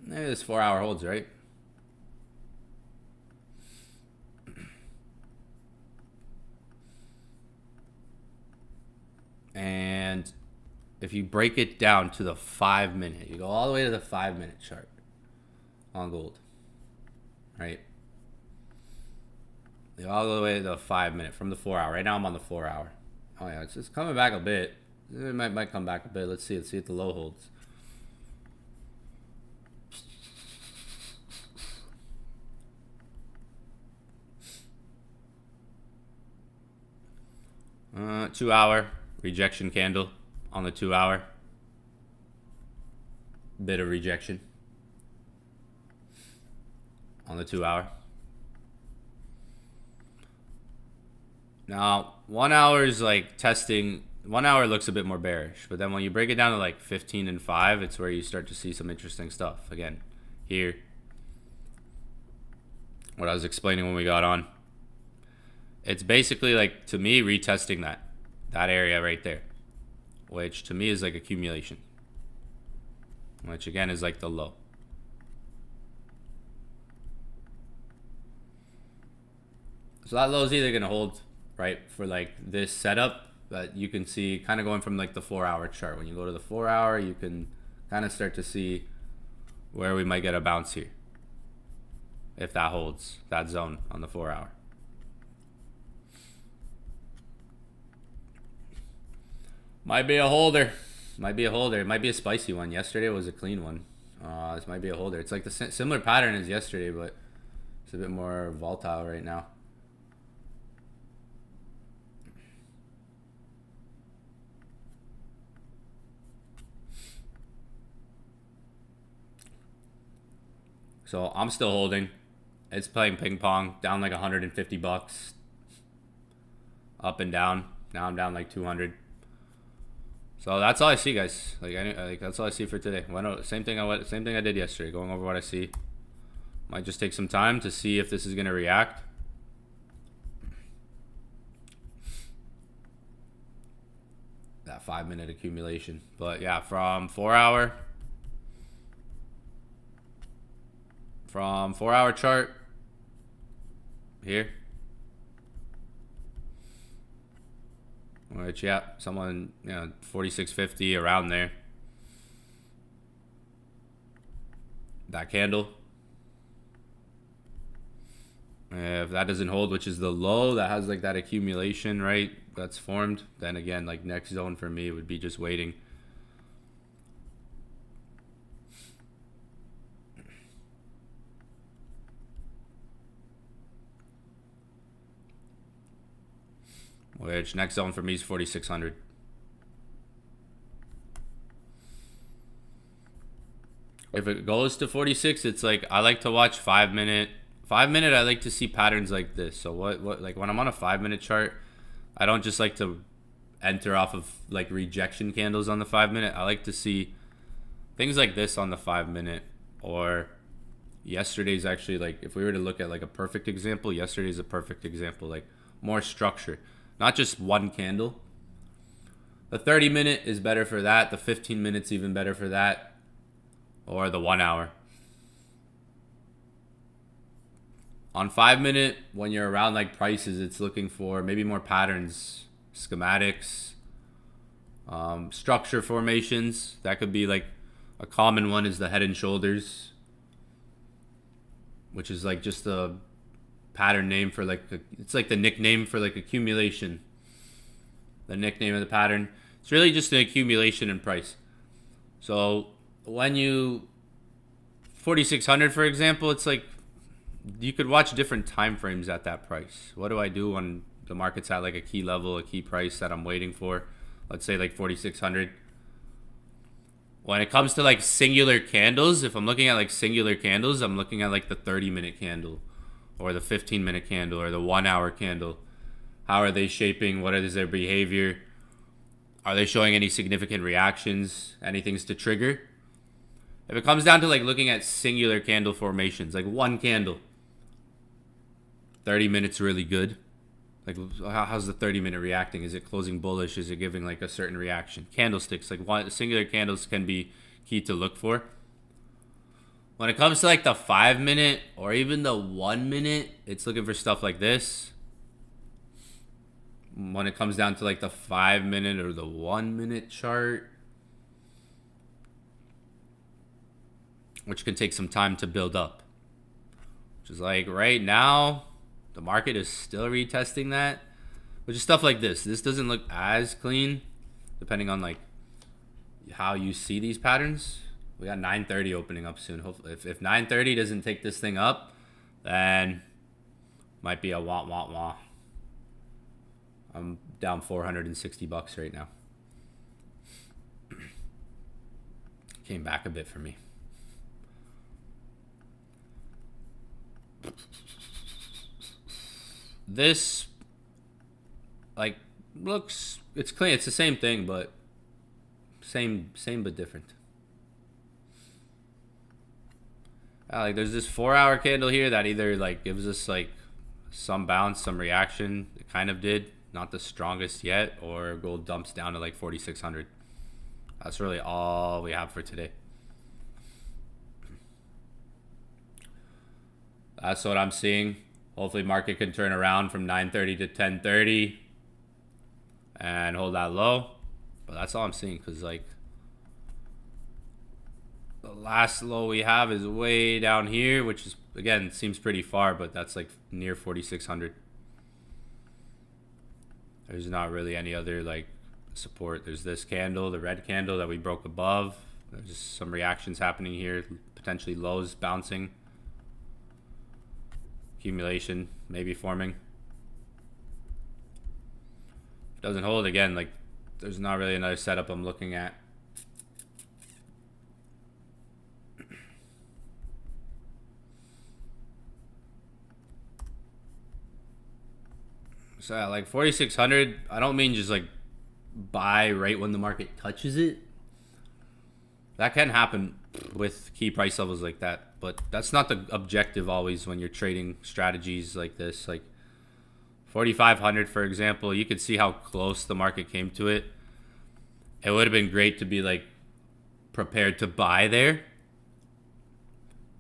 Maybe this 4-hour holds, right? And if you break it down to the 5-minute, you go all the way to the 5-minute chart on gold, right? You go all the way to the 5-minute from the 4-hour. Right now I'm on the 4-hour. Oh yeah, it's just coming back a bit. It might come back a bit. Let's see if the low holds. Uh, 2-hour. Rejection candle on the 2-hour. Bit of rejection on the 2-hour. Now, 1-hour is like testing. 1-hour looks a bit more bearish, but then when you break it down to like 15 and 5, it's where you start to see some interesting stuff. Again, here, what I was explaining when we got on. It's basically like, to me, retesting that area right there, which to me is like accumulation, which again is like the low. So that low is either going to hold, right, for like this setup, but you can see kind of going from like the 4-hour chart. When you go to the 4-hour, you can kind of start to see where we might get a bounce here if that holds, that zone on the 4-hour. Might be a holder. Might be a holder. It might be a spicy one. Yesterday was a clean one. This might be a holder. It's like the similar pattern as yesterday, but it's a bit more volatile right now. So I'm still holding. It's playing ping pong, down like 150 bucks. Up and down. Now I'm down like 200. So that's all I see, guys. Like that's all I see for today. Same thing I did yesterday. Going over what I see. Might just take some time to see if this is gonna react. 5-minute accumulation. But yeah, from 4 hour chart here, which yeah, someone, 46.50 around there. That candle, if that doesn't hold, which is the low that has like that accumulation, right, that's formed, then again, like next zone for me would be just waiting. Which next zone for me is 4,600. If it goes to 46, it's like I like to watch 5-minute. 5-minute, I like to see patterns like this. So what like when I'm on a 5-minute chart, I don't just like to enter off of like rejection candles on the 5-minute. I like to see things like this on the 5-minute, or yesterday's actually, like if we were to look at like a perfect example, yesterday's a perfect example, like more structure, not just one candle. The 30-minute is better for that. The 15 minutes even better for that. Or the 1 hour. On 5-minute, when you're around like prices, it's looking for maybe more patterns, schematics, structure formations. That could be like a common one is the head and shoulders, which is like just a pattern name for like it's like the nickname for like accumulation. The nickname of the pattern. It's really just an accumulation in price. So when you 4,600 for example, it's like you could watch different time frames at that price. What do I do when the market's at like a key level, a key price that I'm waiting for? Let's say like 4,600. When it comes to like singular candles, if I'm looking at like singular candles, I'm looking at like the 30-minute candle or the 15-minute candle or the 1 hour candle. How are they shaping? What is their behavior? Are they showing any significant reactions? Anything's to trigger? If it comes down to like looking at singular candle formations, like one candle, 30 minutes really good. Like how's the 30-minute reacting? Is it closing bullish? Is it giving like a certain reaction? Candlesticks, like one singular candles can be key to look for. When it comes to like the 5-minute or even the 1 minute, it's looking for stuff like this. When it comes down to like the 5-minute or the 1 minute chart, which can take some time to build up, which is like right now the market is still retesting that, which is stuff like this. This doesn't look as clean depending on like how you see these patterns. We got 9:30 opening up soon. Hopefully if 9:30 doesn't take this thing up, then might be a wah. I'm down $460 right now. Came back a bit for me. This like looks, it's clean. It's the same thing, but same but different. Like there's this 4 hour candle here that either like gives us like some bounce, some reaction. It kind of did, not the strongest yet, or gold dumps down to like 4,600. That's really all we have for today. That's what I'm seeing. Hopefully market can turn around from 9:30 to 10:30 and hold that low. But that's all I'm seeing, because like the last low we have is way down here, which is again seems pretty far, but that's like near 4,600. There's not really any other like support. There's this candle, the red candle that we broke above. There's just some reactions happening here, potentially lows bouncing. Accumulation maybe forming. If it doesn't hold, again, like there's not really another setup I'm looking at. So yeah, like 4,600, I don't mean just like buy right when the market touches it. That can happen with key price levels like that, but that's not the objective always when you're trading strategies like this. Like 4,500, for example, you could see how close the market came to it. It would have been great to be like prepared to buy there.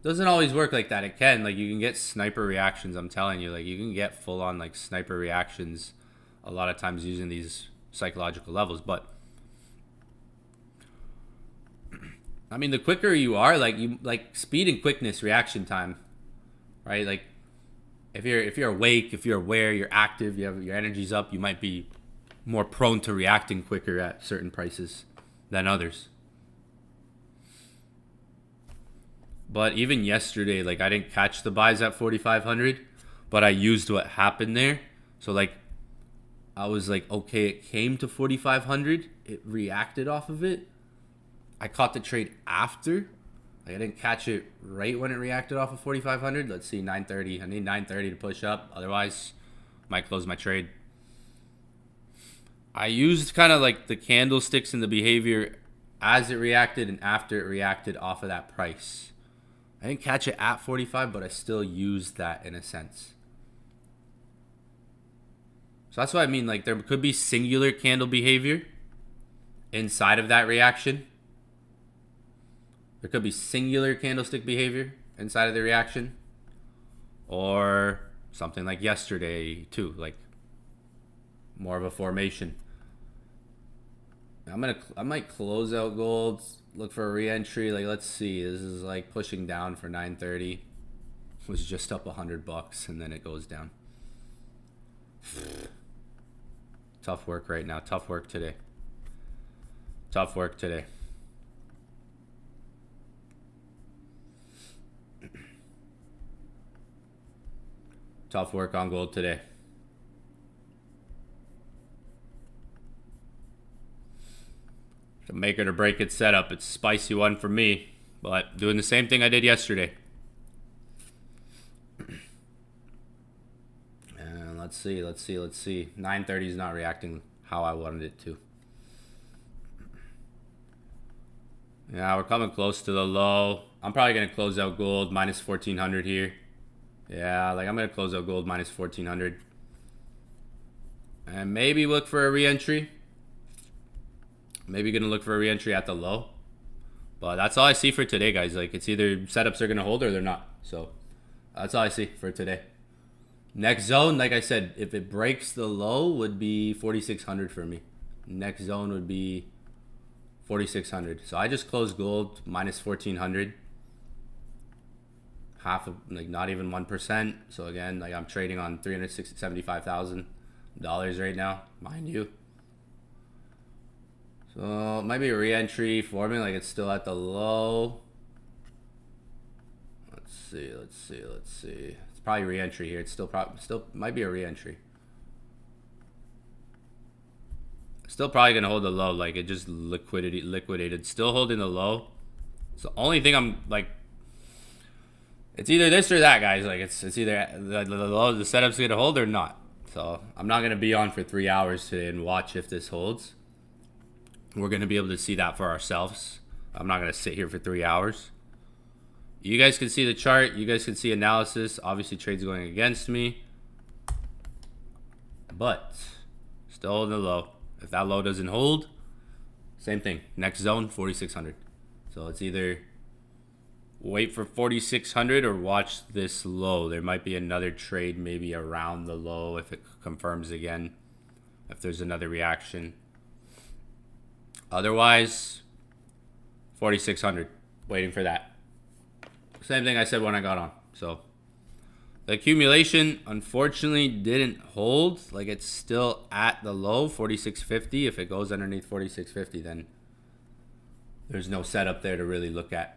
Doesn't always work like that. It can. Like, you can get sniper reactions, I'm telling you. Like, you can get full on like sniper reactions a lot of times using these psychological levels. But I mean, the quicker you are, like, you like speed and quickness, reaction time, right? Like, if you're awake, if you're aware, you're active, you have your energy's up, you might be more prone to reacting quicker at certain prices than others. But even yesterday, like, I didn't catch the buys at 4,500, but I used what happened there. So like, I was like, okay, it came to 4,500, it reacted off of it. I caught the trade after. Like, I didn't catch it right when it reacted off of 4,500. Let's see, 930. I need 930 to push up. Otherwise, might close my trade. I used kind of like the candlesticks and the behavior as it reacted and after it reacted off of that price. I didn't catch it at 45, but I still used that in a sense. So that's what I mean. Like, there could be singular candle behavior inside of that reaction. There could be singular candlestick behavior inside of the reaction. Or something like yesterday too, like more of a formation. I might close out gold, look for a re-entry. Like, let's see, this is like pushing down for 930. It was just up $100 and then it goes down. Tough work right now. Tough work today. Tough work today. Tough work on gold today. To make it or break it setup. It's a spicy one for me, but doing the same thing I did yesterday. And let's see. 930 is not reacting how I wanted it to. Yeah, we're coming close to the low. I'm probably going to close out gold minus 1,400 here. Yeah, like, I'm going to close out gold minus 1,400. And maybe look for a re-entry. Maybe going to look for a re-entry at the low. But that's all I see for today, guys. Like, it's either setups are going to hold or they're not. So that's all I see for today. Next zone, like I said, if it breaks the low, would be 4,600 for me. Next zone would be 4,600. So I just closed gold minus 1,400. Half of, like, not even 1%. So again, like, I'm trading on $375,000 right now, mind you. So it might be a re-entry forming, like, it's still at the low. Let's see. It's probably re-entry here. It's still might be a re-entry. Still probably gonna hold the low. Like, it just liquidated. Still holding the low. It's the only thing I'm like. It's either this or that, guys. Like, it's either the setup's gonna hold or not. So I'm not gonna be on for 3 hours today and watch if this holds. We're gonna be able to see that for ourselves. I'm not gonna sit here for 3 hours. You guys can see the chart. You guys can see analysis. Obviously, trade's going against me, but still holding the low. If that low doesn't hold, same thing. Next zone, 4,600. So it's either wait for 4,600 or watch this low. There might be another trade maybe around the low if it confirms again, if there's another reaction. Otherwise, 4,600. Waiting for that. Same thing I said when I got on. So the accumulation unfortunately didn't hold. Like, it's still at the low, 4,650. If it goes underneath 4,650, then there's no setup there to really look at.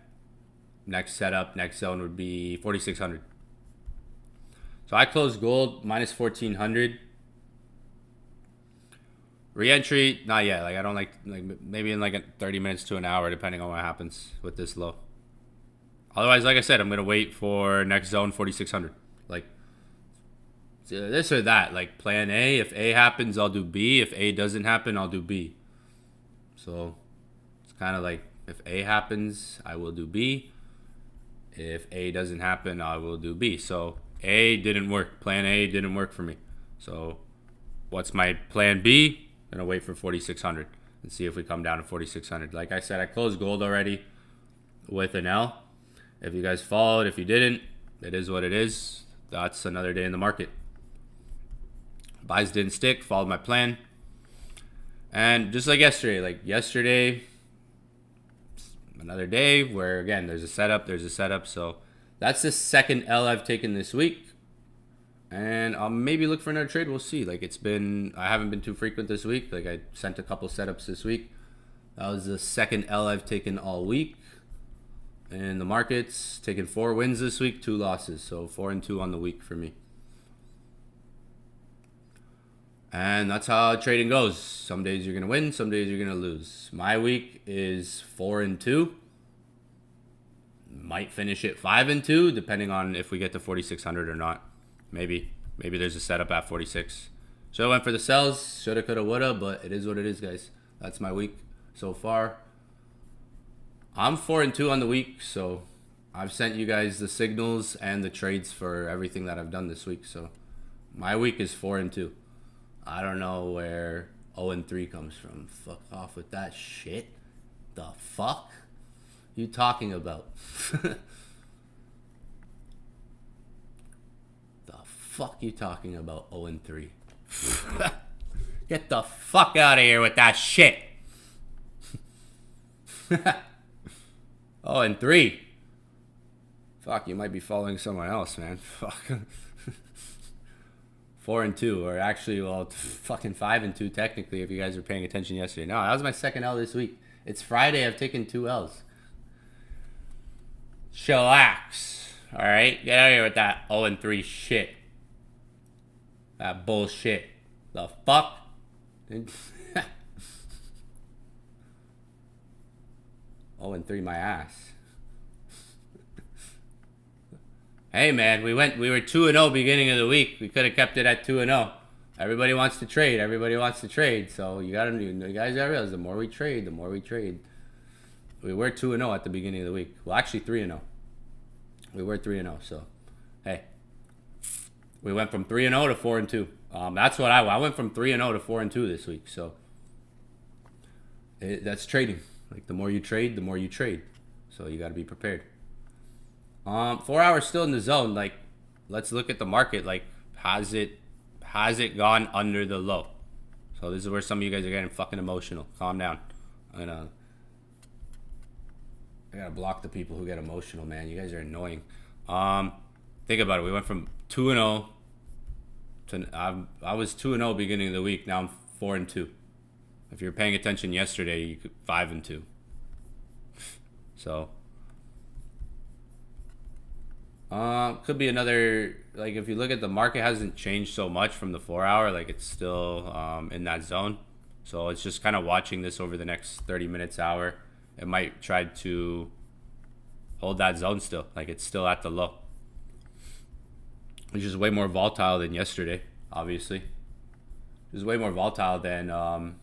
Next setup, next zone would be 4,600. So I closed gold minus 1,400. Re-entry, not yet. Like, I don't like maybe in like 30 minutes to an hour, depending on what happens with this low. Otherwise, like I said, I'm gonna wait for next zone, 4,600. Like, this or that. Like, plan A. If A happens, I'll do B. If A doesn't happen, I'll do B. So it's kind of like, if A happens, I will do B. If A doesn't happen, I will do B. So A didn't work. Plan A didn't work for me. So what's my plan B? Gonna wait for 4,600. and see if we come down to 4,600. Like I said, I closed gold already with an L. If you guys followed, if you didn't, it is what it is. That's another day in the market. Buys didn't stick, followed my plan. And just like yesterday, another day where, again, there's a setup. So that's the second L I've taken this week. And I'll maybe look for another trade. We'll see. Like I haven't been too frequent this week. Like I sent a couple setups this week. That was the second L I've taken all week. And the market's taken 4 wins this week, 2 losses. So 4-2 on the week for me. And that's how trading goes. Some days you're going to win, some days you're going to lose. My week is 4-2. Might finish it 5-2, depending on if we get to 4,600 or not. Maybe there's a setup at 46. So I went for the sells. Shoulda, coulda, woulda, but it is what it is, guys. That's my week so far. I'm 4-2 on the week, so I've sent you guys the signals and the trades for everything that I've done this week. So my week is 4-2. I don't know where 0-3 comes from. Fuck off with that shit. The fuck you talking about? Fuck you talking about 0-3? Get the fuck out of here with that shit. 0-3. Fuck, you might be following someone else, man. Fuck. 4-2, or actually, well, fucking 5-2 technically if you guys were paying attention yesterday. No, that was my second L this week. It's Friday. I've taken 2 L's. Chillax. All right, get out of here with that 0-3 shit. That bullshit. The fuck? 0-3 my ass. Hey man, we were 2-0 beginning of the week. We could have kept it at 2-0. Everybody wants to trade. So you guys gotta realize the more we trade, the more we trade. We were 2-0 at the beginning of the week. Well, actually 3-0. We were 3-0. So, hey. We went from 3-0 to 4-2. That's what I went from 3-0 to 4-2 this week. So that's trading. Like the more you trade, the more you trade. So you got to be prepared. 4 hours still in the zone. Like, let's look at the market. Like, has it gone under the low? So this is where some of you guys are getting fucking emotional. Calm down. I gotta block the people who get emotional, man. You guys are annoying. Think about it. We went from 2-0 to I was 2-0 beginning of the week. Now I'm 4-2. If you're paying attention yesterday, you could 5-2. So could be another, like, if you look at the market, hasn't changed so much from the 4 hour. Like, it's still in that zone. So it's just kind of watching this over the next 30 minutes, hour. It might try to hold that zone still. Like, it's still at the low, which is way more volatile than yesterday, obviously. It was way more volatile than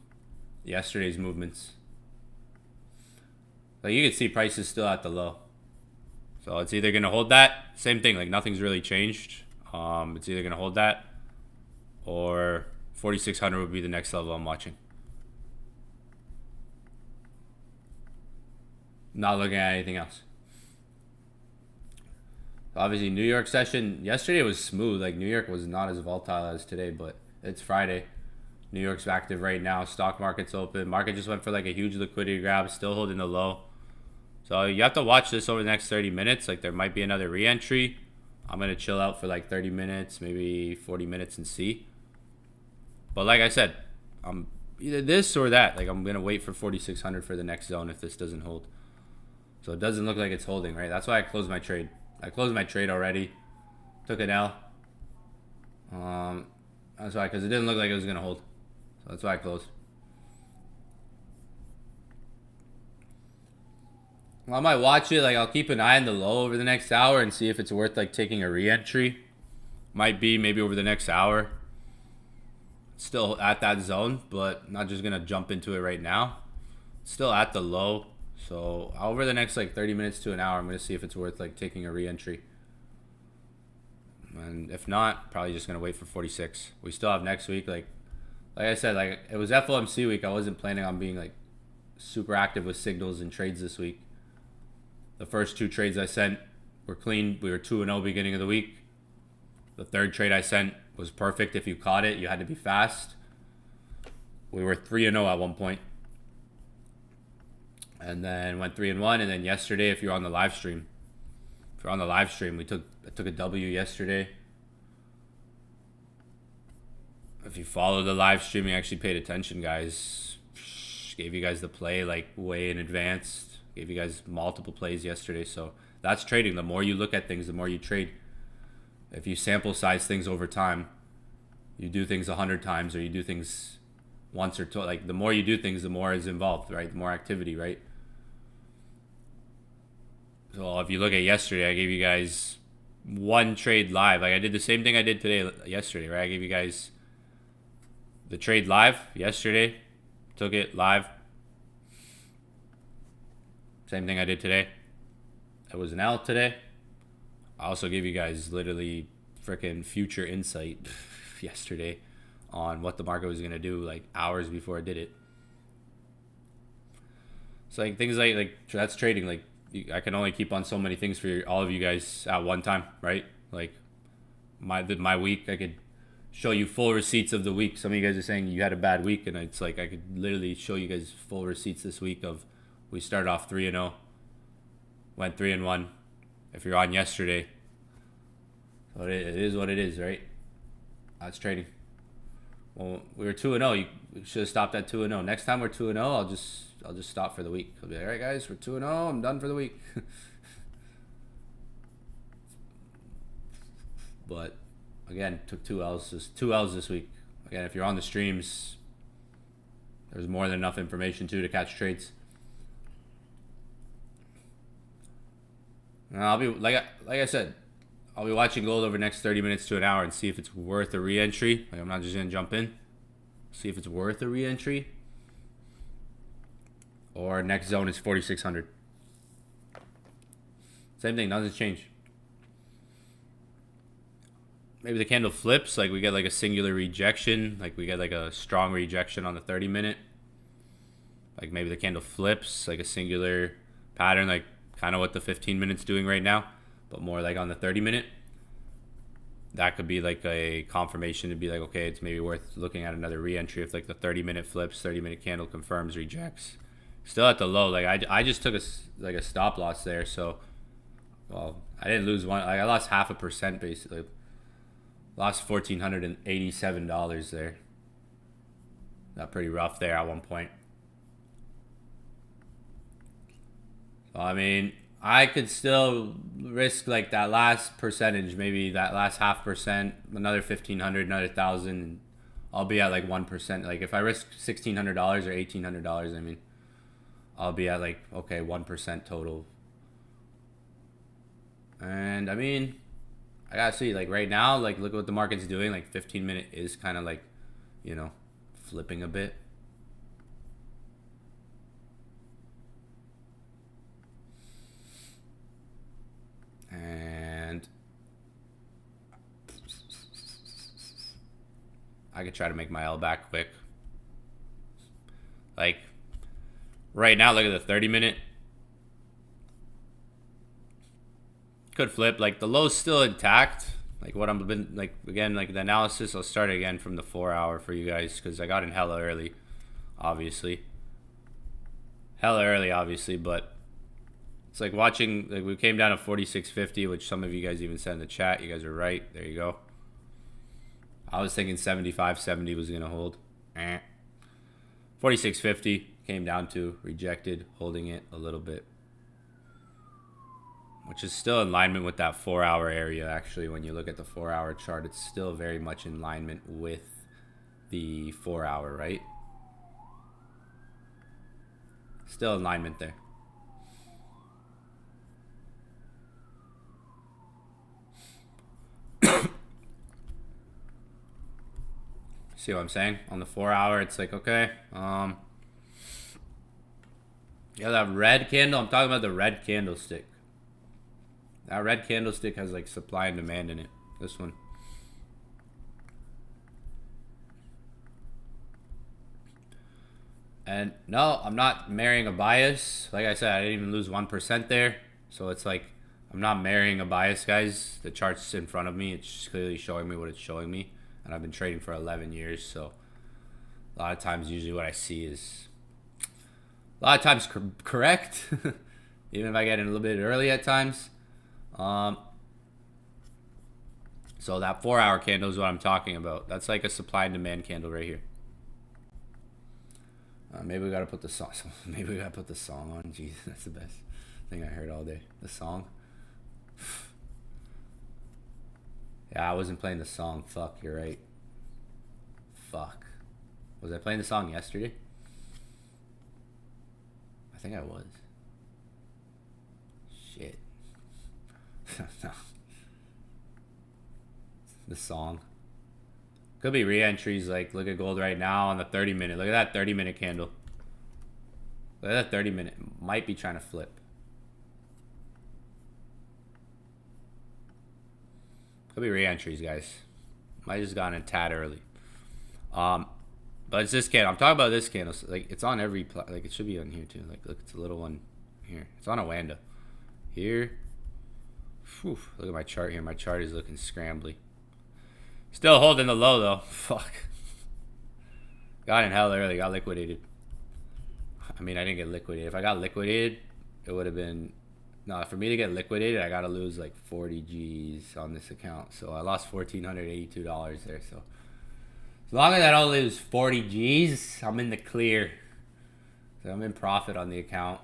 yesterday's movements. Like, you can see prices still at the low. So it's either going to hold that. Same thing, like nothing's really changed. It's either going to hold that or 4,600 would be the next level I'm watching. Not looking at anything else. Obviously, New York session yesterday was smooth. Like, New York was not as volatile as today, but it's Friday. New York's active right now. Stock market's open. Market just went for like a huge liquidity grab, still holding the low. So you have to watch this over the next 30 minutes. Like, there might be another re-entry. I'm going to chill out for like 30 minutes, maybe 40 minutes and see. But like I said, I'm either this or that. Like, I'm going to wait for 4,600 for the next zone if this doesn't hold. So it doesn't look like it's holding, right? That's why I closed my trade. I closed my trade already. Took an L. That's why, because it didn't look like it was going to hold. So that's why I closed. Well, I might watch it. Like, I'll keep an eye on the low over the next hour and see if it's worth like taking a re-entry. Might be maybe over the next hour. Still at that zone, but not just gonna jump into it right now. Still at the low. So over the next like 30 minutes to an hour, I'm gonna see if it's worth like taking a re-entry. And if not, probably just gonna wait for 46. We still have next week. Like, Like I said, like it was FOMC week. I wasn't planning on being like super active with signals and trades this week. The first 2 trades I sent were clean. We were 2-0 beginning of the week. The third trade I sent was perfect. If you caught it, you had to be fast. We were 3-0 at one point. And then went 3-1. And then yesterday, if you're on the live stream, I took a W yesterday. If you follow the live stream, you actually paid attention, guys. Gave you guys the play like way in advance. Gave you guys multiple plays yesterday. So that's trading. The more you look at things, the more you trade. If you sample size things over time, you do things 100 times, or you do things once or twice. Like the more you do things, the more is involved, right? The more activity, right? So if you look at yesterday, I gave you guys 1 trade live. Like I did the same thing I did yesterday, right? I gave you guys the trade live yesterday. Took it live. Same thing I did today. It was an L today. I also gave you guys literally freaking future insight yesterday on what the market was going to do like hours before I did it. So like things like that's trading. Like I can only keep on so many things for all of you guys at one time, right? Like my week, I could show you full receipts of the week. Some of you guys are saying you had a bad week, and it's like I could literally show you guys full receipts this week of we started off 3-0, went 3-1. If you're on yesterday, so it is what it is, right? That's trading. Well, we were 2-0. You should have stopped at 2-0. Next time we're 2-0, I'll just stop for the week. I'll be like, all right, guys, we're 2-0. I'm done for the week. But again, took 2 L's. Just 2 L's this week. Again, if you're on the streams, there's more than enough information too to catch trades. And I'll be like I said, I'll be watching gold over the next 30 minutes to an hour and see if it's worth a re-entry. Like I'm not just gonna jump in. See if it's worth a re-entry. Or next zone is 4,600. Same thing, nothing's changed. Maybe the candle flips, like we get like a singular rejection, like we get like a strong rejection on the 30 minute. Like maybe the candle flips, like a singular pattern, like kind of what the 15 minutes doing right now, but more like on the 30 minute. That could be like a confirmation to be like, okay, it's maybe worth looking at another re-entry if like the 30 minute flips, 30 minute candle confirms, rejects. Still at the low. Like I just took a stop loss there, so well, I didn't lose one. Like I lost 0.5% basically. Lost $1,487 there. Got pretty rough there at one point. So, I mean, I could still risk like that last percentage, maybe that last 0.5%, another 1,500, another 1,000. I'll be at like 1%. Like if I risk $1,600 or $1,800, I mean, I'll be at like, okay, 1% total. And I mean, I gotta see, like right now, like look what the market's doing. Like 15 minute is kind of like, you know, flipping a bit. And I could try to make my L back quick. Like right now, look at the 30 minute. Could flip. Like the low's still intact. Like what I'm been like again, like the analysis, I'll start again from the 4 hour for you guys because I got in hella early, obviously. But it's like watching, like we came down to 46.50, which some of you guys even said in the chat. You guys are right. There you go. I was thinking 75.70 was gonna hold. 46.50 came down to, rejected, holding it a little bit, which is still in alignment with that 4 hour area. Actually, when you look at the 4 hour chart, it's still very much in alignment with the 4 hour, right? Still in alignment there. See what I'm saying? On the 4 hour, it's like, okay, yeah, that red candle, I'm talking about the red candlestick. That red candlestick has like supply and demand in it. This one. And no, I'm not marrying a bias. Like I said, I didn't even lose 1% there. So it's like, I'm not marrying a bias, guys. The chart's in front of me. It's clearly showing me what it's showing me. And I've been trading for 11 years. So a lot of times, usually what I see is a lot of times correct. Even if I get in a little bit early at times. So that 4-hour candle is what I'm talking about. That's like a supply and demand candle right here. Maybe we gotta put the song. Maybe we gotta put the song on. Jeez, that's the best thing I heard all day. The song. Yeah, I wasn't playing the song. Fuck, you're right. Fuck. Was I playing the song yesterday? I think I was. Shit. No. The song. Could be re-entries, like look at gold right now on the 30-minute. Look at that 30-minute candle. Look at that 30-minute. Might be trying to flip. Could be re-entries, guys. Might just gone a tad early. But it's this candle. I'm talking about this candle. Like it's on every like it should be on here too. Like look, it's a little one here. It's on a Wanda. Here. Whew, look at my chart here. My chart is looking scrambly. Still holding the low though. Fuck. Got in hell early. Got liquidated. I mean, I didn't get liquidated. If I got liquidated, it would have been... No, for me to get liquidated, I got to lose like 40 G's on this account. So I lost $1,482 there. So as long as I don't lose 40 G's, I'm in the clear. So I'm in profit on the account.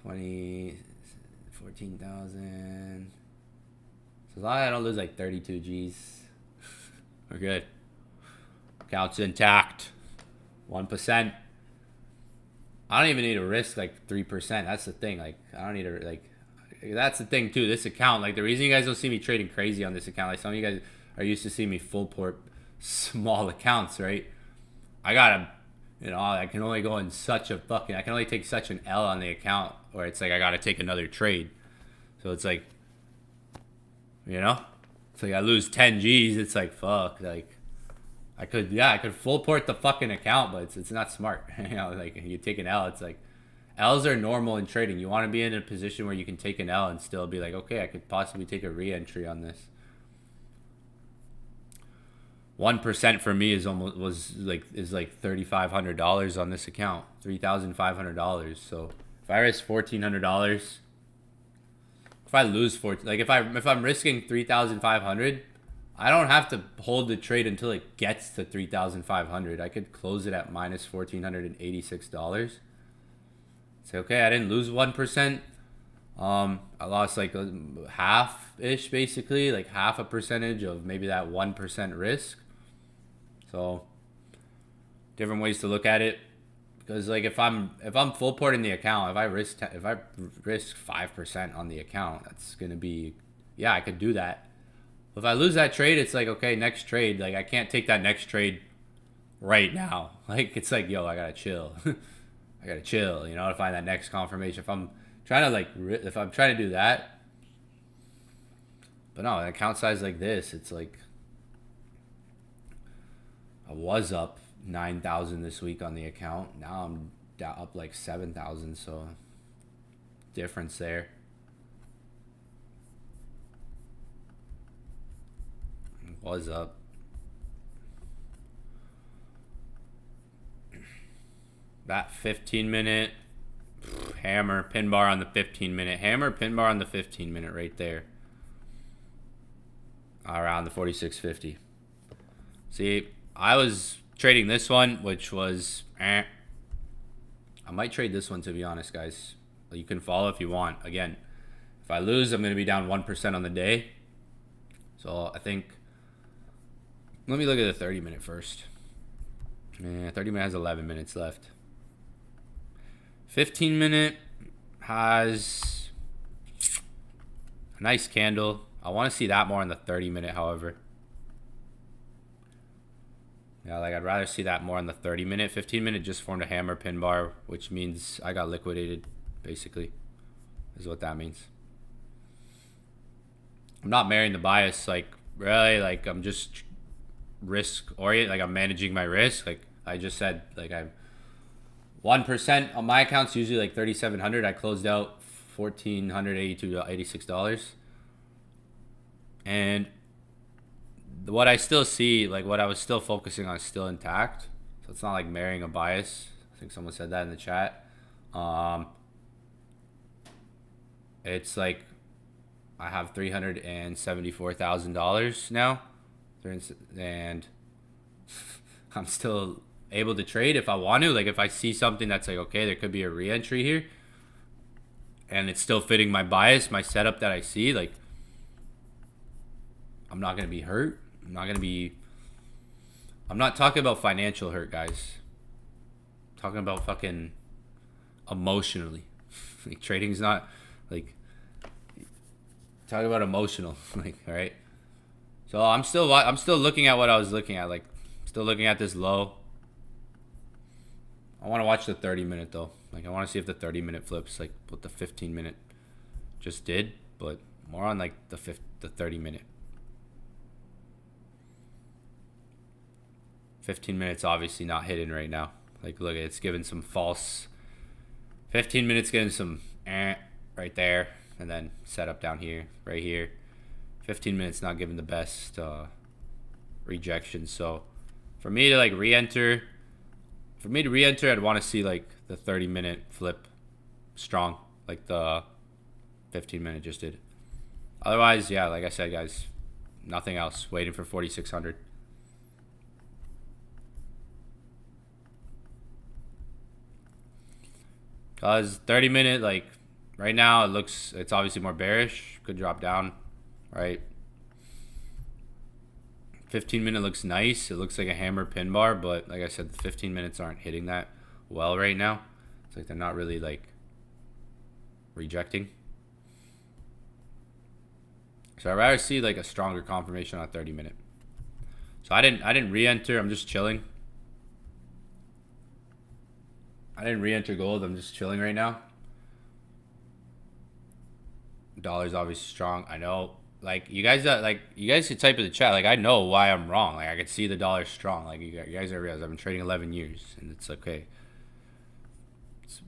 14,000. So as long as I don't lose like 32 G's, we're good. Account's intact. 1%. I don't even need to risk like 3%. That's the thing. Like I don't need to like. That's the thing too. This account, like the reason you guys don't see me trading crazy on this account, like some of you guys are used to see me full port small accounts, right? I gotta, you know, I can only go in such a fucking. I can only take such an L on the account, or it's like I gotta take another trade. So it's like, you know, it's like I lose 10 G's. It's like fuck, like. I could full port the fucking account, but it's not smart. You know, like you take an L, it's like L's are normal in trading. You want to be in a position where you can take an L and still be like, okay, I could possibly take a re-entry on this. 1% for me is like $3,500 on this account, $3,500. So if I risk $1,400, if I lose if I'm risking 3,500. I don't have to hold the trade until it gets to 3,500. I could close it at minus $1,486. Say, okay, I didn't lose 1%. I lost like half-ish, basically, like half a percentage of maybe that 1% risk. So, different ways to look at it. Because like if I'm full porting the account, if I risk 5% on the account, that's gonna be, yeah, I could do that. If I lose that trade, it's like, okay, next trade. Like, I can't take that next trade right now. Like, it's like, yo, I gotta chill. I gotta chill, you know, to find that next confirmation. If I'm trying to do that. But no, an account size like this, it's like, I was up 9,000 this week on the account. Now I'm up like 7,000, so difference there. Was up. That 15-minute hammer pin bar on the 15-minute. Hammer pin bar on the 15-minute right there. Around the 46.50. See, I was trading this one, which was I might trade this one, to be honest, guys. You can follow if you want. Again, if I lose, I'm going to be down 1% on the day. So I think... Let me look at the 30-minute first. 30-minute has 11 minutes left. 15-minute has a nice candle. I want to see that more on the 30-minute, however. Yeah, like I'd rather see that more on the 30-minute. 15-minute just formed a hammer pin bar, which means I got liquidated, basically, is what that means. I'm not marrying the bias, like, really, like, I'm just... risk oriented, like I'm managing my risk. Like I just said, like 1% on my account's usually like 3,700. I closed out $1,482.86. And what I still see, like what I was still focusing on, is still intact. So it's not like marrying a bias. I think someone said that in the chat. It's like I have $374,000 now, and I'm still able to trade if I want to. Like if I see something that's like, okay, there could be a re-entry here, and it's still fitting my bias, my setup that I see, like I'm not gonna be hurt. I'm not talking about financial hurt, guys. I'm talking about fucking emotionally. Like trading's not like, talking about emotional. Like, all right. So I'm still looking at what I was looking at. Like, still looking at this low. I want to watch the 30-minute though. Like, I want to see if the 30-minute flips like what the 15-minute just did, but more on like the 30-minute. 15 minutes obviously not hitting right now. Like, look, it's giving some false. 15 minutes getting some right there, and then set up down here, right here. 15 minutes not giving the best rejection. So for me to like re-enter, I'd want to see like the 30-minute flip strong, like the 15-minute just did. Otherwise, yeah, like I said, guys, nothing else. Waiting for 4,600. Cause 30-minute, like right now, it's obviously more bearish. Could drop down, right? 15-minute looks nice. It looks like a hammer pin bar, but like I said, the 15 minutes aren't hitting that well right now. It's like they're not really like rejecting. So I'd rather see like a stronger confirmation on 30-minute. So I didn't re-enter. I'm just chilling. I didn't re-enter gold. I'm just chilling right now. Dollar's obviously strong. I know. Like you guys can type in the chat. Like I know why I'm wrong. Like I can see the dollar's strong. Like you guys are realize I've been trading 11 years, and it's okay. It's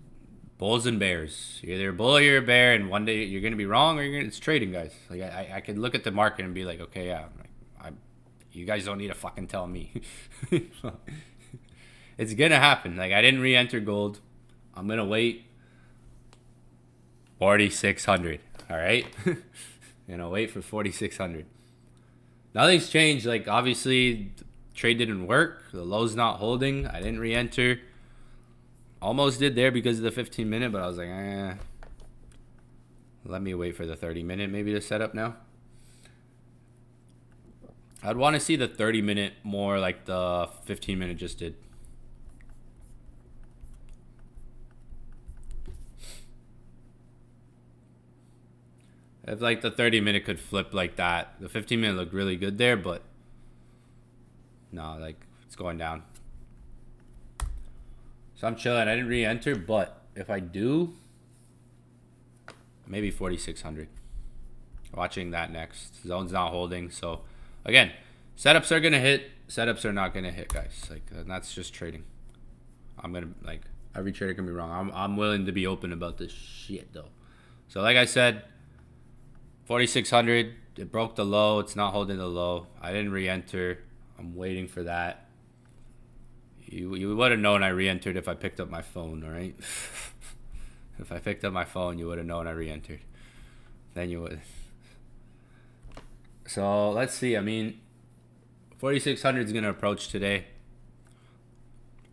bulls and bears. You're either a bull or you're a bear, and one day you're gonna be wrong, or it's trading, guys. Like I could look at the market and be like, okay, yeah, you guys don't need to fucking tell me. It's gonna happen. Like I didn't re-enter gold. I'm gonna wait. 4,600. All right. Wait for 4,600. Nothing's changed. Like obviously, trade didn't work. The low's not holding. I didn't re-enter. Almost did there because of the 15-minute, but I was like, let me wait for the 30-minute maybe to set up now. I'd want to see the 30-minute more like the 15-minute just did. If like the 30-minute could flip like that, the 15-minute looked really good there, but no, like it's going down. So I'm chilling. I didn't re-enter, but if I do, maybe 4,600. Watching that next. Zone's not holding, so again, setups are gonna hit. Setups are not gonna hit, guys. Like that's just trading. I'm gonna like every trader can be wrong. I'm willing to be open about this shit though. So like I said. 4,600, it broke the low. It's not holding the low. I didn't re-enter. I'm waiting for that. You would have known I re-entered if I picked up my phone, all right? If I picked up my phone, you would have known I re-entered. Then you would. So let's see. I mean, 4,600 is going to approach today.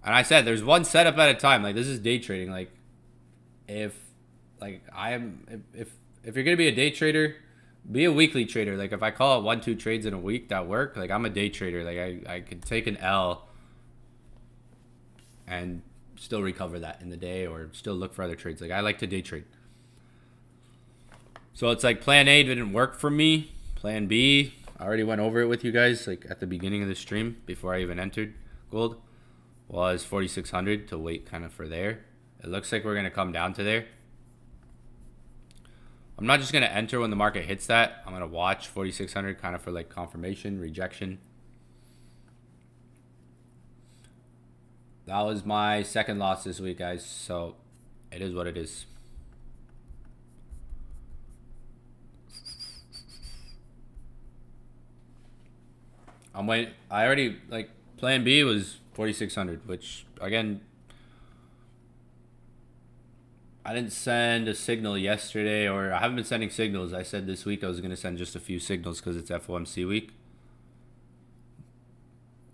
And I said there's one setup at a time. Like this is day trading. Like if you're going to be a day trader, be a weekly trader. Like if I call it 1-2 trades in a week that work, like I'm a day trader. Like I could take an L and still recover that in the day or still look for other trades. Like I like to day trade. So it's like plan A didn't work for me. Plan B, I already went over it with you guys like at the beginning of the stream before I even entered gold, was 4,600 to wait kind of for there. It looks like we're going to come down to there. I'm not just going to enter when the market hits that. I'm going to watch 4,600 kind of for like confirmation, rejection. that was my second loss this week, guys. So it is what it is. I'm waiting. I already, like, plan B was 4,600, which again, I didn't send a signal yesterday, or I haven't been sending signals. I said this week I was going to send just a few signals because it's FOMC week.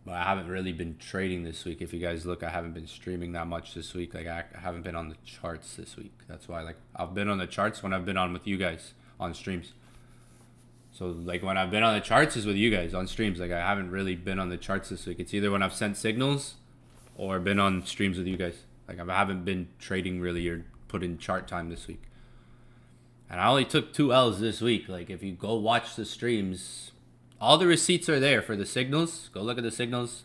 But I haven't really been trading this week. If you guys look, I haven't been streaming that much this week. Like, I haven't been on the charts this week. That's why, like, I've been on the charts when I've been on with you guys on streams. So, like, when I've been on the charts is with you guys on streams. Like, I haven't really been on the charts this week. It's either when I've sent signals or been on streams with you guys. Like, I haven't been trading really or put in chart time this week. And I only took 2 L's this week. Like, if you go watch the streams, all the receipts are there for the signals. Go look at the signals.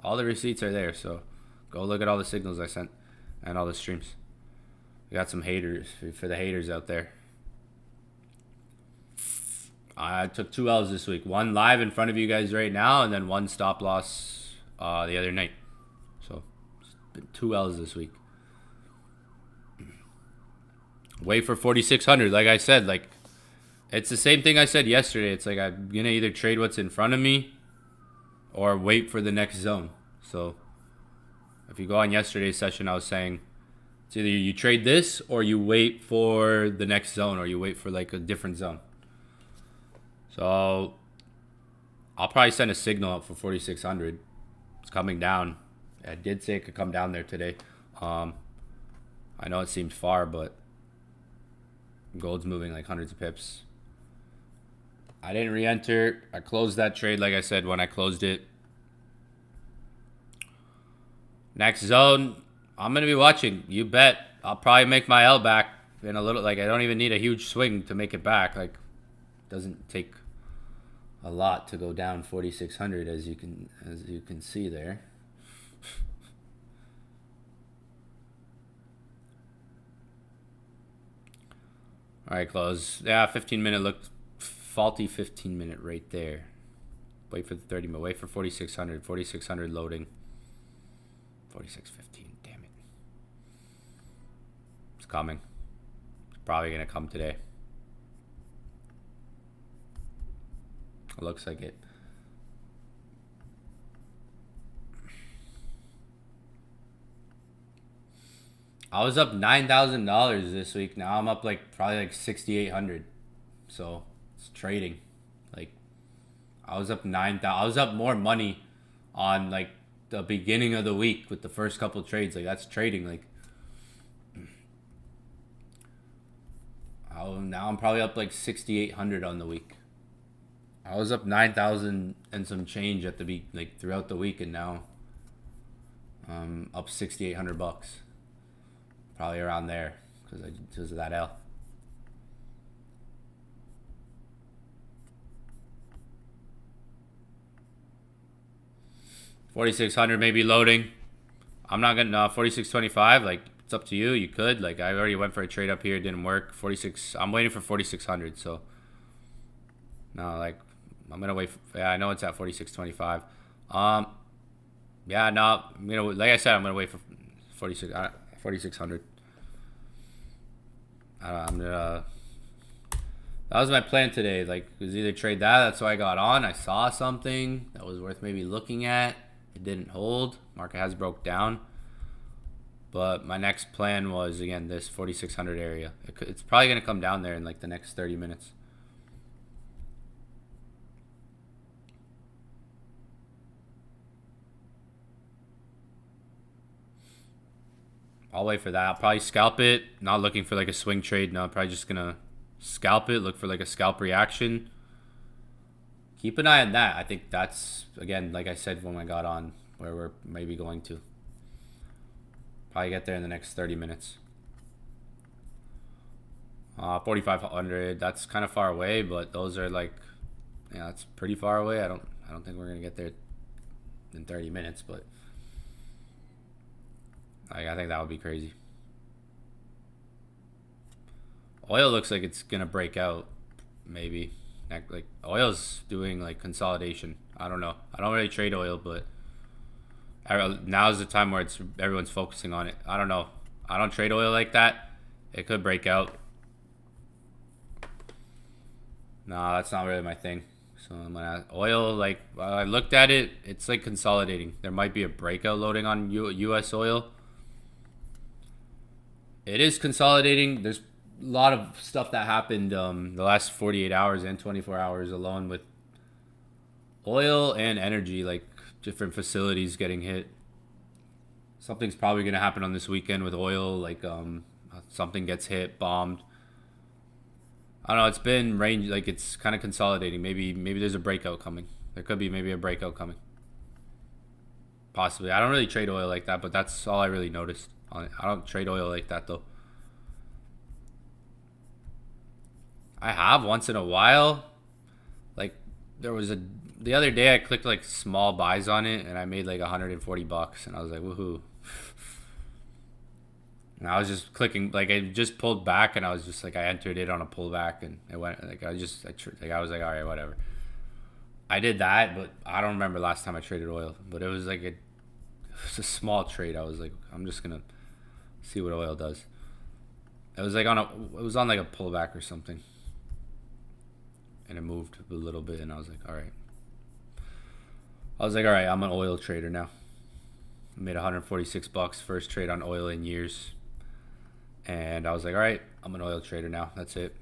All the receipts are there. So, go look at all the signals I sent and all the streams. We got some haters for the haters out there. I took 2 L's this week. One live in front of you guys right now, and then one stop loss the other night. So, it's been 2 L's this week. Wait for 4,600. Like I said, like, it's the same thing I said yesterday. It's like I'm going to either trade what's in front of me or wait for the next zone. So, if you go on yesterday's session, I was saying it's either you trade this or you wait for the next zone, or you wait for, like, a different zone. So, I'll probably send a signal up for 4,600. It's coming down. I did say it could come down there today. I know it seems far, but gold's moving like hundreds of pips. I didn't re-enter. I closed that trade, like I said, when I closed it. Next zone, I'm going to be watching. You bet. I'll probably make my L back in a little. Like, I don't even need a huge swing to make it back. Like, it doesn't take a lot to go down 4,600, as you can see there. All right, close. Yeah, 15-minute looked faulty. 15-minute right there. Wait for the 30-minute. Wait for 4,600. 4,600 loading. 46.15. Damn it. It's coming. It's probably gonna come today. It looks like it. I was up $9,000 this week. Now I'm up like probably like 6,800. So it's trading. Like, I was up 9,000. I was up more money on, like, the beginning of the week with the first couple trades. Like, that's trading. Like, now I'm probably up like 6,800 on the week. I was up 9,000 and some change at the like throughout the week, and now up 6,800 bucks. Probably around there because of that L. $4,600 maybe loading. I'm not gonna 46.25. Like, it's up to you. You could, like, I already went for a trade up here. It didn't work. 46. I'm waiting for 4,600. So no, like, I'm gonna wait. Yeah, I know it's at 46.25. Yeah, no, I'm gonna, like I said, I'm gonna wait for 4,600. I'm gonna. That was my plan today. Like, it was either trade that. That's why I got on. I saw something that was worth maybe looking at. It didn't hold. Market has broke down. But my next plan was, again, this 4,600 area. It's probably gonna come down there in like the next 30 minutes. I'll wait for that. I'll probably scalp it. Not looking for like a swing trade. No, I'm probably just gonna scalp it. Look for like a scalp reaction. Keep an eye on that. I think that's, again, like I said when I got on, where we're maybe going to. Probably get there in the next 30 minutes. 4,500. That's kind of far away, but those are like, yeah, that's pretty far away. I don't think we're gonna get there in 30 minutes, but I think that would be crazy. Oil looks like it's gonna break out, maybe. Like, oil's doing like consolidation. I don't know. I don't really trade oil, but Now's the time where everyone's focusing on it. I don't know. I don't trade oil like that. It could break out. No, that's not really my thing. So I'm gonna oil. Like I looked at it, it's like consolidating. There might be a breakout loading on U.S. oil. It is consolidating. There's a lot of stuff that happened the last 48 hours and 24 hours alone with oil and energy, like different facilities getting hit. Something's probably going to happen on this weekend with oil, like something gets hit, bombed. I don't know, it's been range, like it's kind of consolidating. Maybe there's a breakout coming. There could be maybe a breakout coming. Possibly. I don't really trade oil like that, but that's all I really noticed on it. I don't trade oil like that though. I have once in a while. Like the other day I clicked like small buys on it and I made like $140 and I was like, woohoo. And I was just clicking, like I just pulled back and I was just like, I entered it on a pullback and it went like I was like, all right, whatever. I did that, but I don't remember last time I traded oil. But it was like it was a small trade. I was like, I'm just gonna see what oil does. It was like it was on like a pullback or something, and it moved a little bit, and I was like, all right. I'm an oil trader now. I made $146 first trade on oil in years, and I was like, all right, I'm an oil trader now. That's it.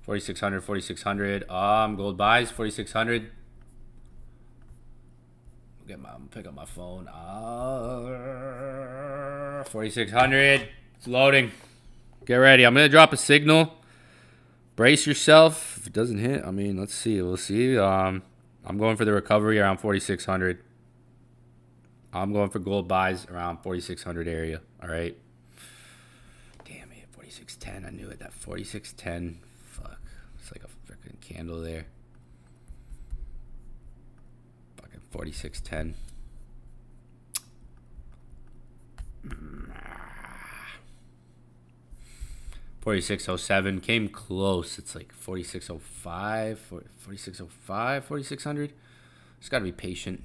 4,600. Gold buys 4,600. Pick up my phone. 4,600. It's loading. Get ready. I'm gonna drop a signal. Brace yourself. If it doesn't hit, I mean, let's see. We'll see. I'm going for the recovery around 4,600. I'm going for gold buys around 4,600 area. All right. Damn it, 4,610. I knew it. That 4,610. Fuck. It's like a freaking candle there. Fucking 4,610. 4607 came close. It's like 4605, 4605, 4600. Just gotta be patient.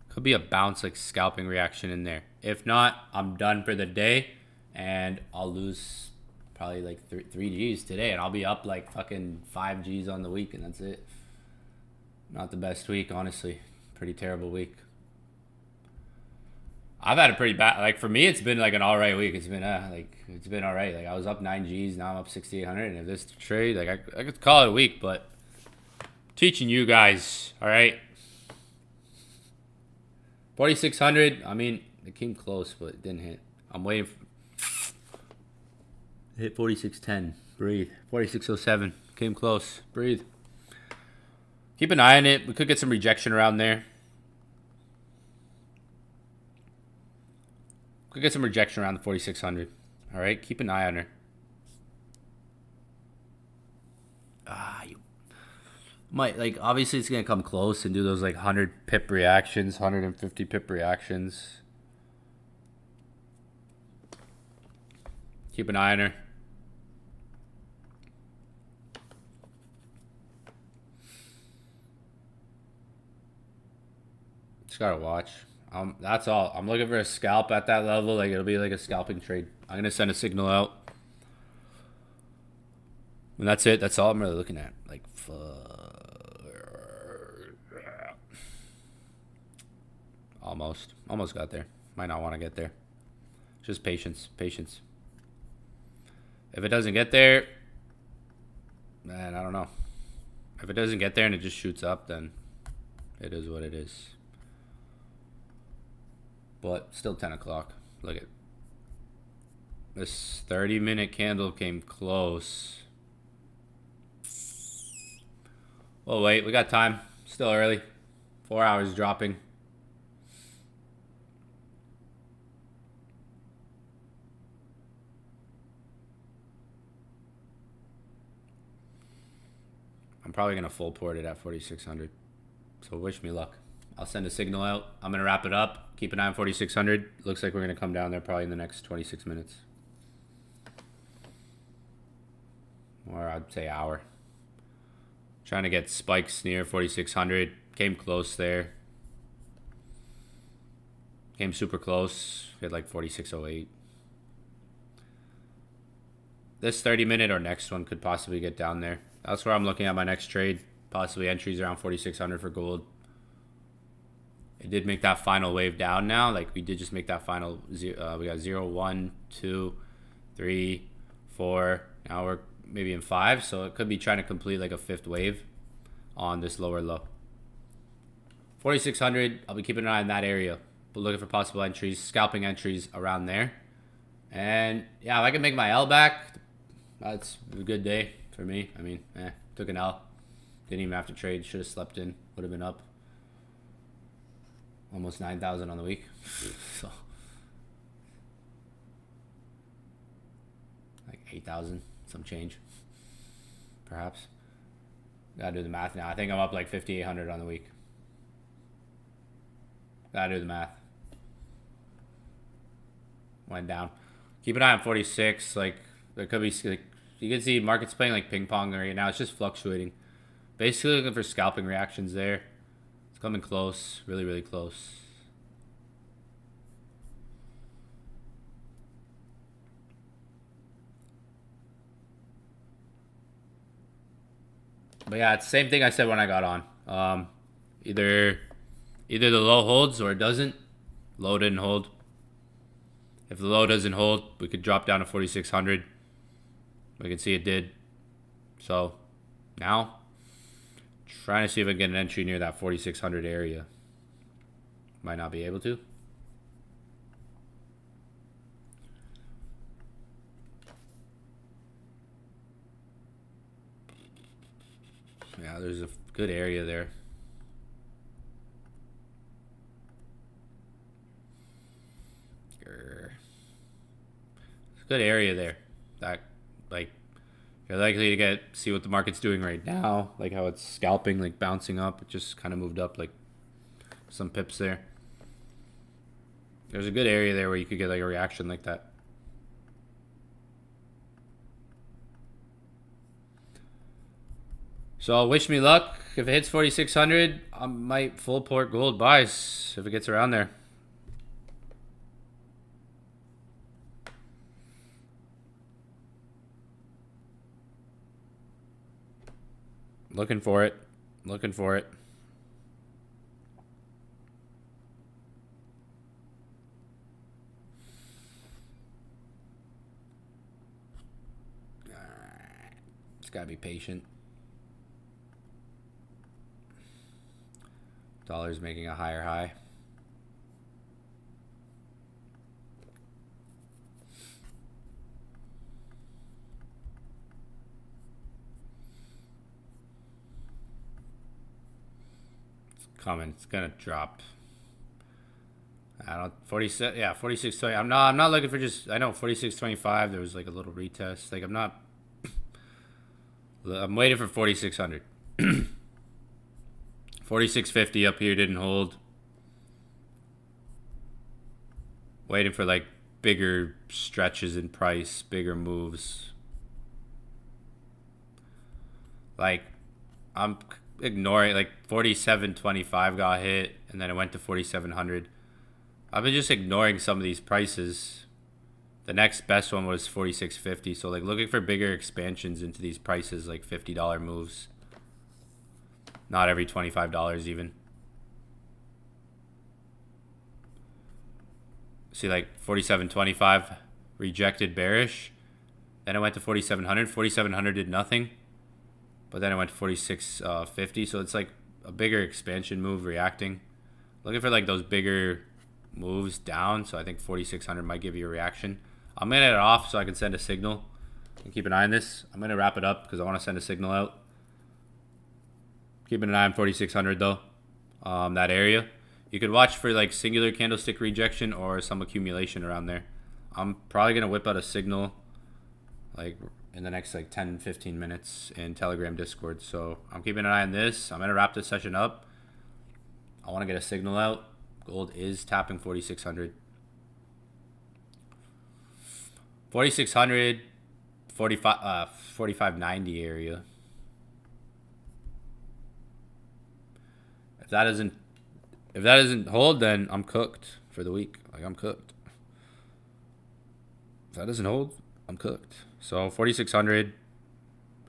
Could be a bounce, like scalping reaction in there. If not, I'm done for the day, and I'll lose probably like 3 Gs today, and I'll be up like fucking 5 Gs on the week, and that's it. Not the best week, honestly. Pretty terrible week. I've had a pretty bad, like for me, it's been like an all right week. It's been it's been all right. Like I was up 9 Gs, now I'm up 6,800. And if this trade, like I could call it a week, but teaching you guys, all right. 4,600. I mean, it came close, but it didn't hit. I'm waiting for hit 4,610. Breathe. 4,607 came close. Breathe. Keep an eye on it. We could get some rejection around there. Could get some rejection around the 4,600. All right, keep an eye on her. You might, like, obviously it's going to come close and do those, like, 100 pip reactions, 150 pip reactions. Keep an eye on her. Just got to watch. That's all. I'm looking for a scalp at that level. Like, it'll be like a scalping trade. I'm going to send a signal out. And that's it. That's all I'm really looking at. Like, Almost got there. Might not want to get there. Just patience. Patience. If it doesn't get there, man, I don't know. If it doesn't get there and it just shoots up, then it is what it is. But still 10 o'clock. Look at this 30-minute candle came close. Oh, wait. We got time. Still early. 4 hours dropping. I'm probably going to full port it at 4,600. So wish me luck. I'll send a signal out. I'm going to wrap it up. Keep an eye on 4,600. Looks like we're going to come down there probably in the next 26 minutes. Or I'd say hour. Trying to get spikes near 4,600. Came close there. Came super close. Hit like 46.08. This 30-minute or next one could possibly get down there. That's where I'm looking at my next trade. Possibly entries around 4,600 for gold. It did make that final wave down now. Like, we did just make that final. We got 0, 1, 2, 3, 4. Now we're maybe in 5. So it could be trying to complete like a 5th wave on this lower low. 4,600. I'll be keeping an eye on that area. But looking for possible entries, scalping entries around there. And yeah, if I can make my L back, that's a good day for me. I mean, took an L. Didn't even have to trade. Should have slept in. Would have been up almost 9,000 on the week. So like 8,000, some change, perhaps. Gotta do the math now. I think I'm up like 5,800 on the week. Gotta do the math. Went down. Keep an eye on 46. Like, there could be, like, you can see markets playing like ping pong right now. It's just fluctuating. Basically looking for scalping reactions there. It's coming close. Really, really close. But yeah, it's the same thing I said when I got on. Either the low holds or it doesn't. Low didn't hold. If the low doesn't hold, we could drop down to 4,600. We can see it did. So now, trying to see if I can get an entry near that 4,600 area. Might not be able to. Yeah, there's a good area there. It's a good area there. That, like, you're likely to see what the market's doing right now, like how it's scalping, like bouncing up. It just kind of moved up like some pips there. There's a good area there where you could get like a reaction like that. So wish me luck. If it hits 4,600, I might full port gold buys if it gets around there. Looking for it. Looking for it. Just gotta be patient. Dollar's making a higher high. Coming. It's gonna drop. I don't 46. Yeah, 46.20. I'm not looking for just. I know 46.25. There was like a little retest. Like I'm not. I'm waiting for 4,600. 46.50 up here didn't hold. Waiting for like bigger stretches in price, bigger moves. Like I'm ignoring, like 47.25 got hit and then it went to 4,700. I've been just ignoring some of these prices. The next best one was 46.50. So like looking for bigger expansions into these prices, like $50 moves. Not every $25 even. See, like 47.25 rejected bearish. Then it went to 4,700. 4,700 did nothing. But then it went to 46.50. So it's like a bigger expansion move reacting. Looking for like those bigger moves down. So I think 4,600 might give you a reaction. I'm going to get it off so I can send a signal. And keep an eye on this. I'm going to wrap it up because I want to send a signal out. Keeping an eye on 4,600 though. That area. You could watch for like singular candlestick rejection or some accumulation around there. I'm probably going to whip out a signal like in the next like 10-15 minutes in Telegram Discord. So I'm keeping an eye on this. I'm going to wrap this session up. I want to get a signal out. Gold is tapping 4,600. 4,600, 45.90 area. If that doesn't hold, then I'm cooked. for the week. Like, I'm cooked. If that doesn't hold, I'm cooked. So 4,600.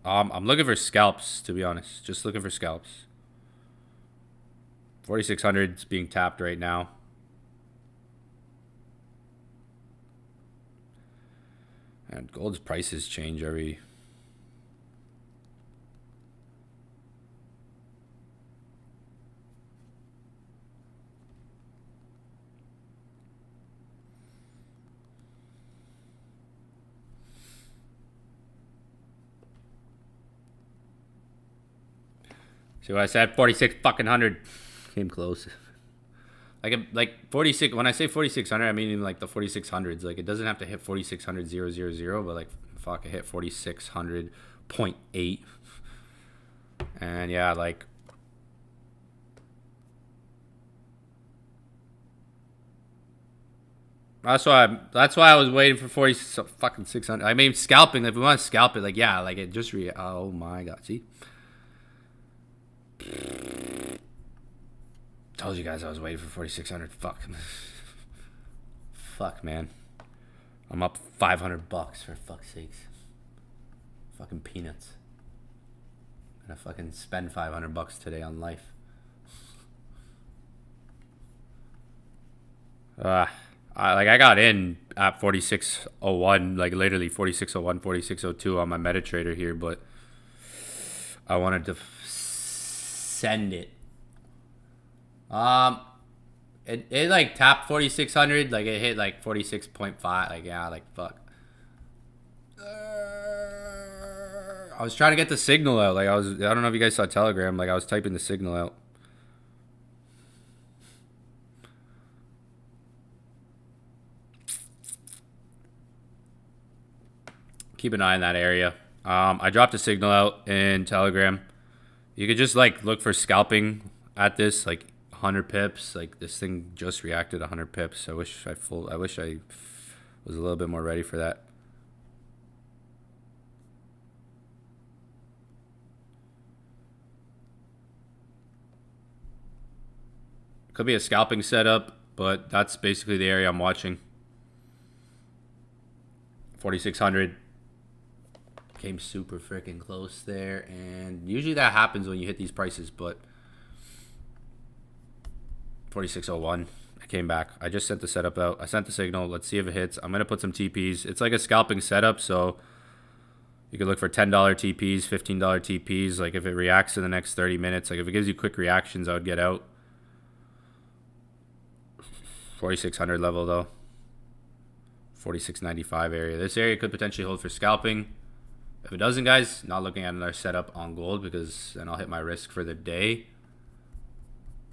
I'm looking for scalps, to be honest. Just looking for scalps. 4,600 is being tapped right now. And gold's prices change every... See what I said? 46 fucking hundred. Came close. Like 46. When I say 4,600, I mean like the 4,600s. Like, it doesn't have to hit 4,600,000, but like, fuck, it hit 4,600.8. And yeah, like, that's why I was waiting for 40 fucking 600. I mean, scalping. If we want to scalp it, like, yeah, like, it just oh my god, see. Told you guys I was waiting for 4,600. Fuck. Fuck, man. I'm up $500 for fuck's sakes. Fucking peanuts. I'm gonna fucking spend $500 today on life. I got in at 4601, like literally 4601, 4602 on my MetaTrader here, but I wanted to send it. It like tapped 4,600, like it hit like 46.5, like, yeah, like, fuck. I was trying to get the signal out, like, I don't know if you guys saw Telegram, like, I was typing the signal out. Keep an eye on that area. I dropped a signal out in Telegram. You could just like look for scalping at this, like 100 pips. Like, this thing just reacted 100 pips. I wish I was a little bit more ready for that. Could be a scalping setup, but that's basically the area I'm watching. 4,600. Came super freaking close there, and usually that happens when you hit these prices, but 4601, I came back. I just sent the setup out. I sent the signal. Let's see if it hits. I'm going to put some TPs. It's like a scalping setup, so you can look for $10 TPs, $15 TPs. Like, if it reacts in the next 30 minutes, like if it gives you quick reactions, I would get out. 4,600 level though. 4695 area. This area could potentially hold for scalping. If it doesn't, guys, not looking at another setup on gold, because then I'll hit my risk for the day.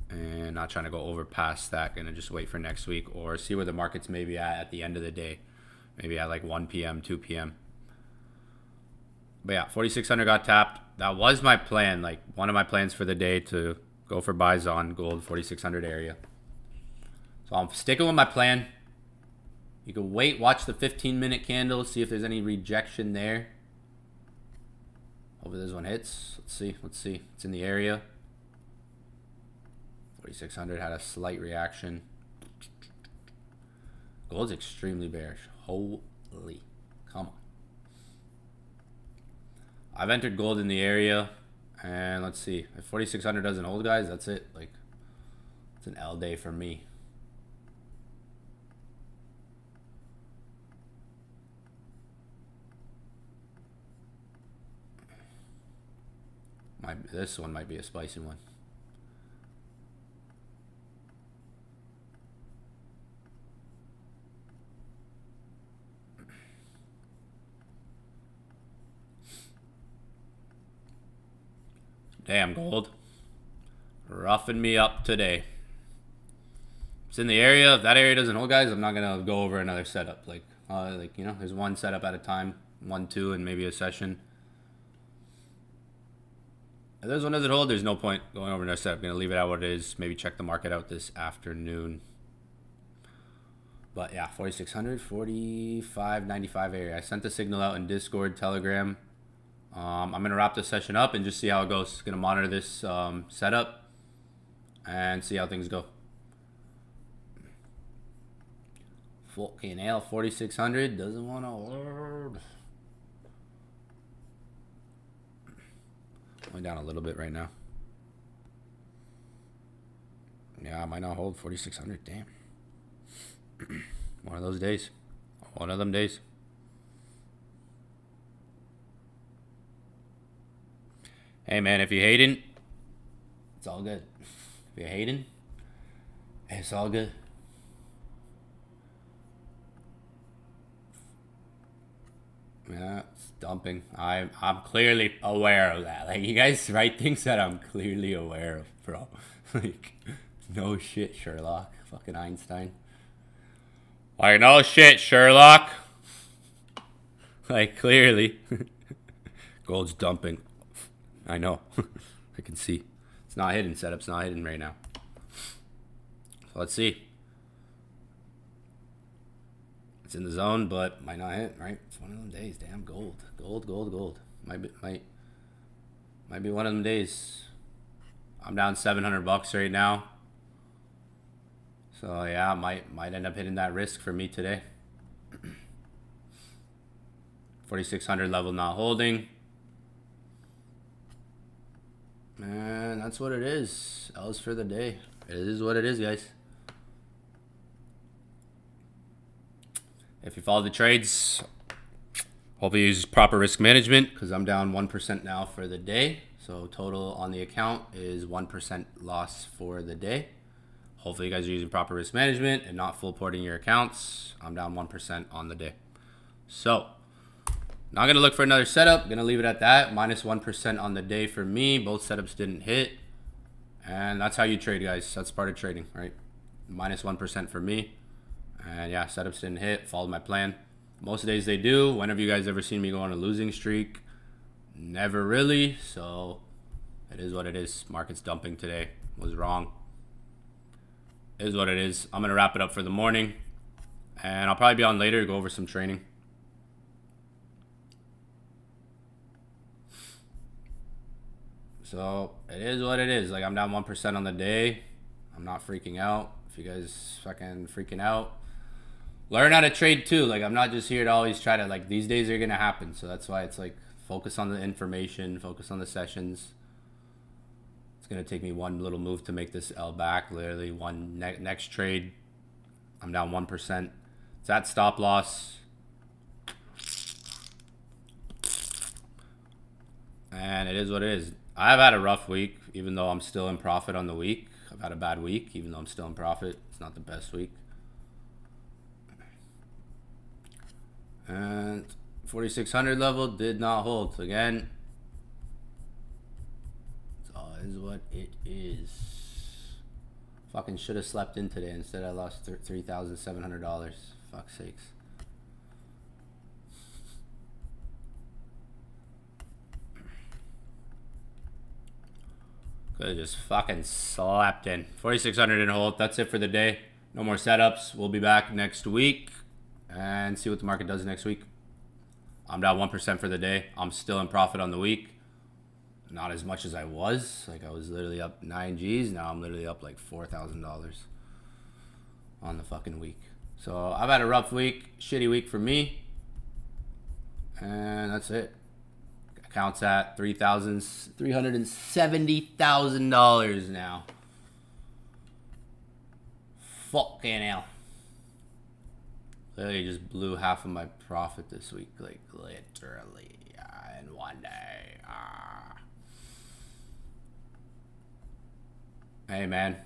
And not trying to go over past that. Gonna just wait for next week or see where the market's maybe at the end of the day. Maybe at like 1 p.m., 2 p.m. But yeah, 4,600 got tapped. That was my plan. Like, one of my plans for the day, to go for buys on gold, 4,600 area. So I'm sticking with my plan. You can wait, watch the 15-minute candle, see if there's any rejection there. Hopefully this one hits. Let's see. It's in the area. 4,600 had a slight reaction. Gold's extremely bearish. Holy, come on. I've entered gold in the area, and let's see. If 4,600 doesn't hold, guys, that's it. Like, it's an L day for me. This one might be a spicy one. Damn, gold. Roughing me up today. It's in the area. If that area doesn't hold, guys, I'm not going to go over another setup. Like, you know, there's one setup at a time. 1, 2, and maybe a session. If this one doesn't hold, there's no point going over another setup. I'm going to leave it at what it is. Maybe check the market out this afternoon. But yeah, 4,600, 45.95 area. I sent the signal out in Discord, Telegram. I'm going to wrap this session up and just see how it goes. Going to monitor this setup and see how things go. Fucking hell, 4,600 doesn't want to hold. Going down a little bit right now. Yeah, I might not hold 4,600. Damn. One of those days. One of them days. Hey, man, if you're hating, it's all good. If you're hating, it's all good. Yeah, it's dumping. I'm clearly aware of that. Like, you guys write things that I'm clearly aware of, bro. Like, no shit, Sherlock. Fucking Einstein. Like, no shit, Sherlock. Like, clearly. Gold's dumping. I know. I can see. It's not hidden. Setup's not hidden right now. So let's see. It's in the zone, but might not hit, right? It's one of them days. Damn, gold. Gold. Might be one of them days. I'm down $700 right now. So yeah, might end up hitting that risk for me today. 4,600 level not holding. Man, that's what it is. L's for the day. It is what it is, guys. If you follow the trades, hopefully you use proper risk management, because I'm down 1% now for the day. So total on the account is 1% loss for the day. Hopefully you guys are using proper risk management and not full porting your accounts. I'm down 1% on the day. So not going to look for another setup. Going to leave it at that. Minus 1% on the day for me. Both setups didn't hit. And that's how you trade, guys. That's part of trading, right? Minus 1% for me. And yeah, setups didn't hit. Followed my plan. Most days they do. When have you guys ever seen me go on a losing streak? Never really. So it is what it is. Market's dumping today. Was wrong. It is what it is. I'm going to wrap it up for the morning. And I'll probably be on later to go over some training. So it is what it is. Like, I'm down 1% on the day. I'm not freaking out. If you guys fucking freaking out, learn how to trade too. Like, I'm not just here to always try to, like, these days are gonna happen. So that's why it's like, focus on the information, focus on the sessions. It's gonna take me one little move to make this L back. Literally one next trade, I'm down 1%. It's at stop loss. And it is what it is. I've had a rough week, even though I'm still in profit on the week. I've had a bad week, even though I'm still in profit. It's not the best week. And 4,600 level did not hold. So again, it is what it is. Fucking should have slept in today. Instead, I lost $3,700. Fuck's sakes. Could have just fucking slapped in. 4,600 in hold. That's it for the day. No more setups. We'll be back next week and see what the market does next week. I'm down 1% for the day. I'm still in profit on the week. Not as much as I was. Like, I was literally up 9 G's. Now I'm literally up like $4,000 on the fucking week. So I've had a rough week. Shitty week for me. And that's it. Accounts at $370,000 now. Fucking hell. Literally just blew half of my profit this week. Like, literally. In one day. Hey, man.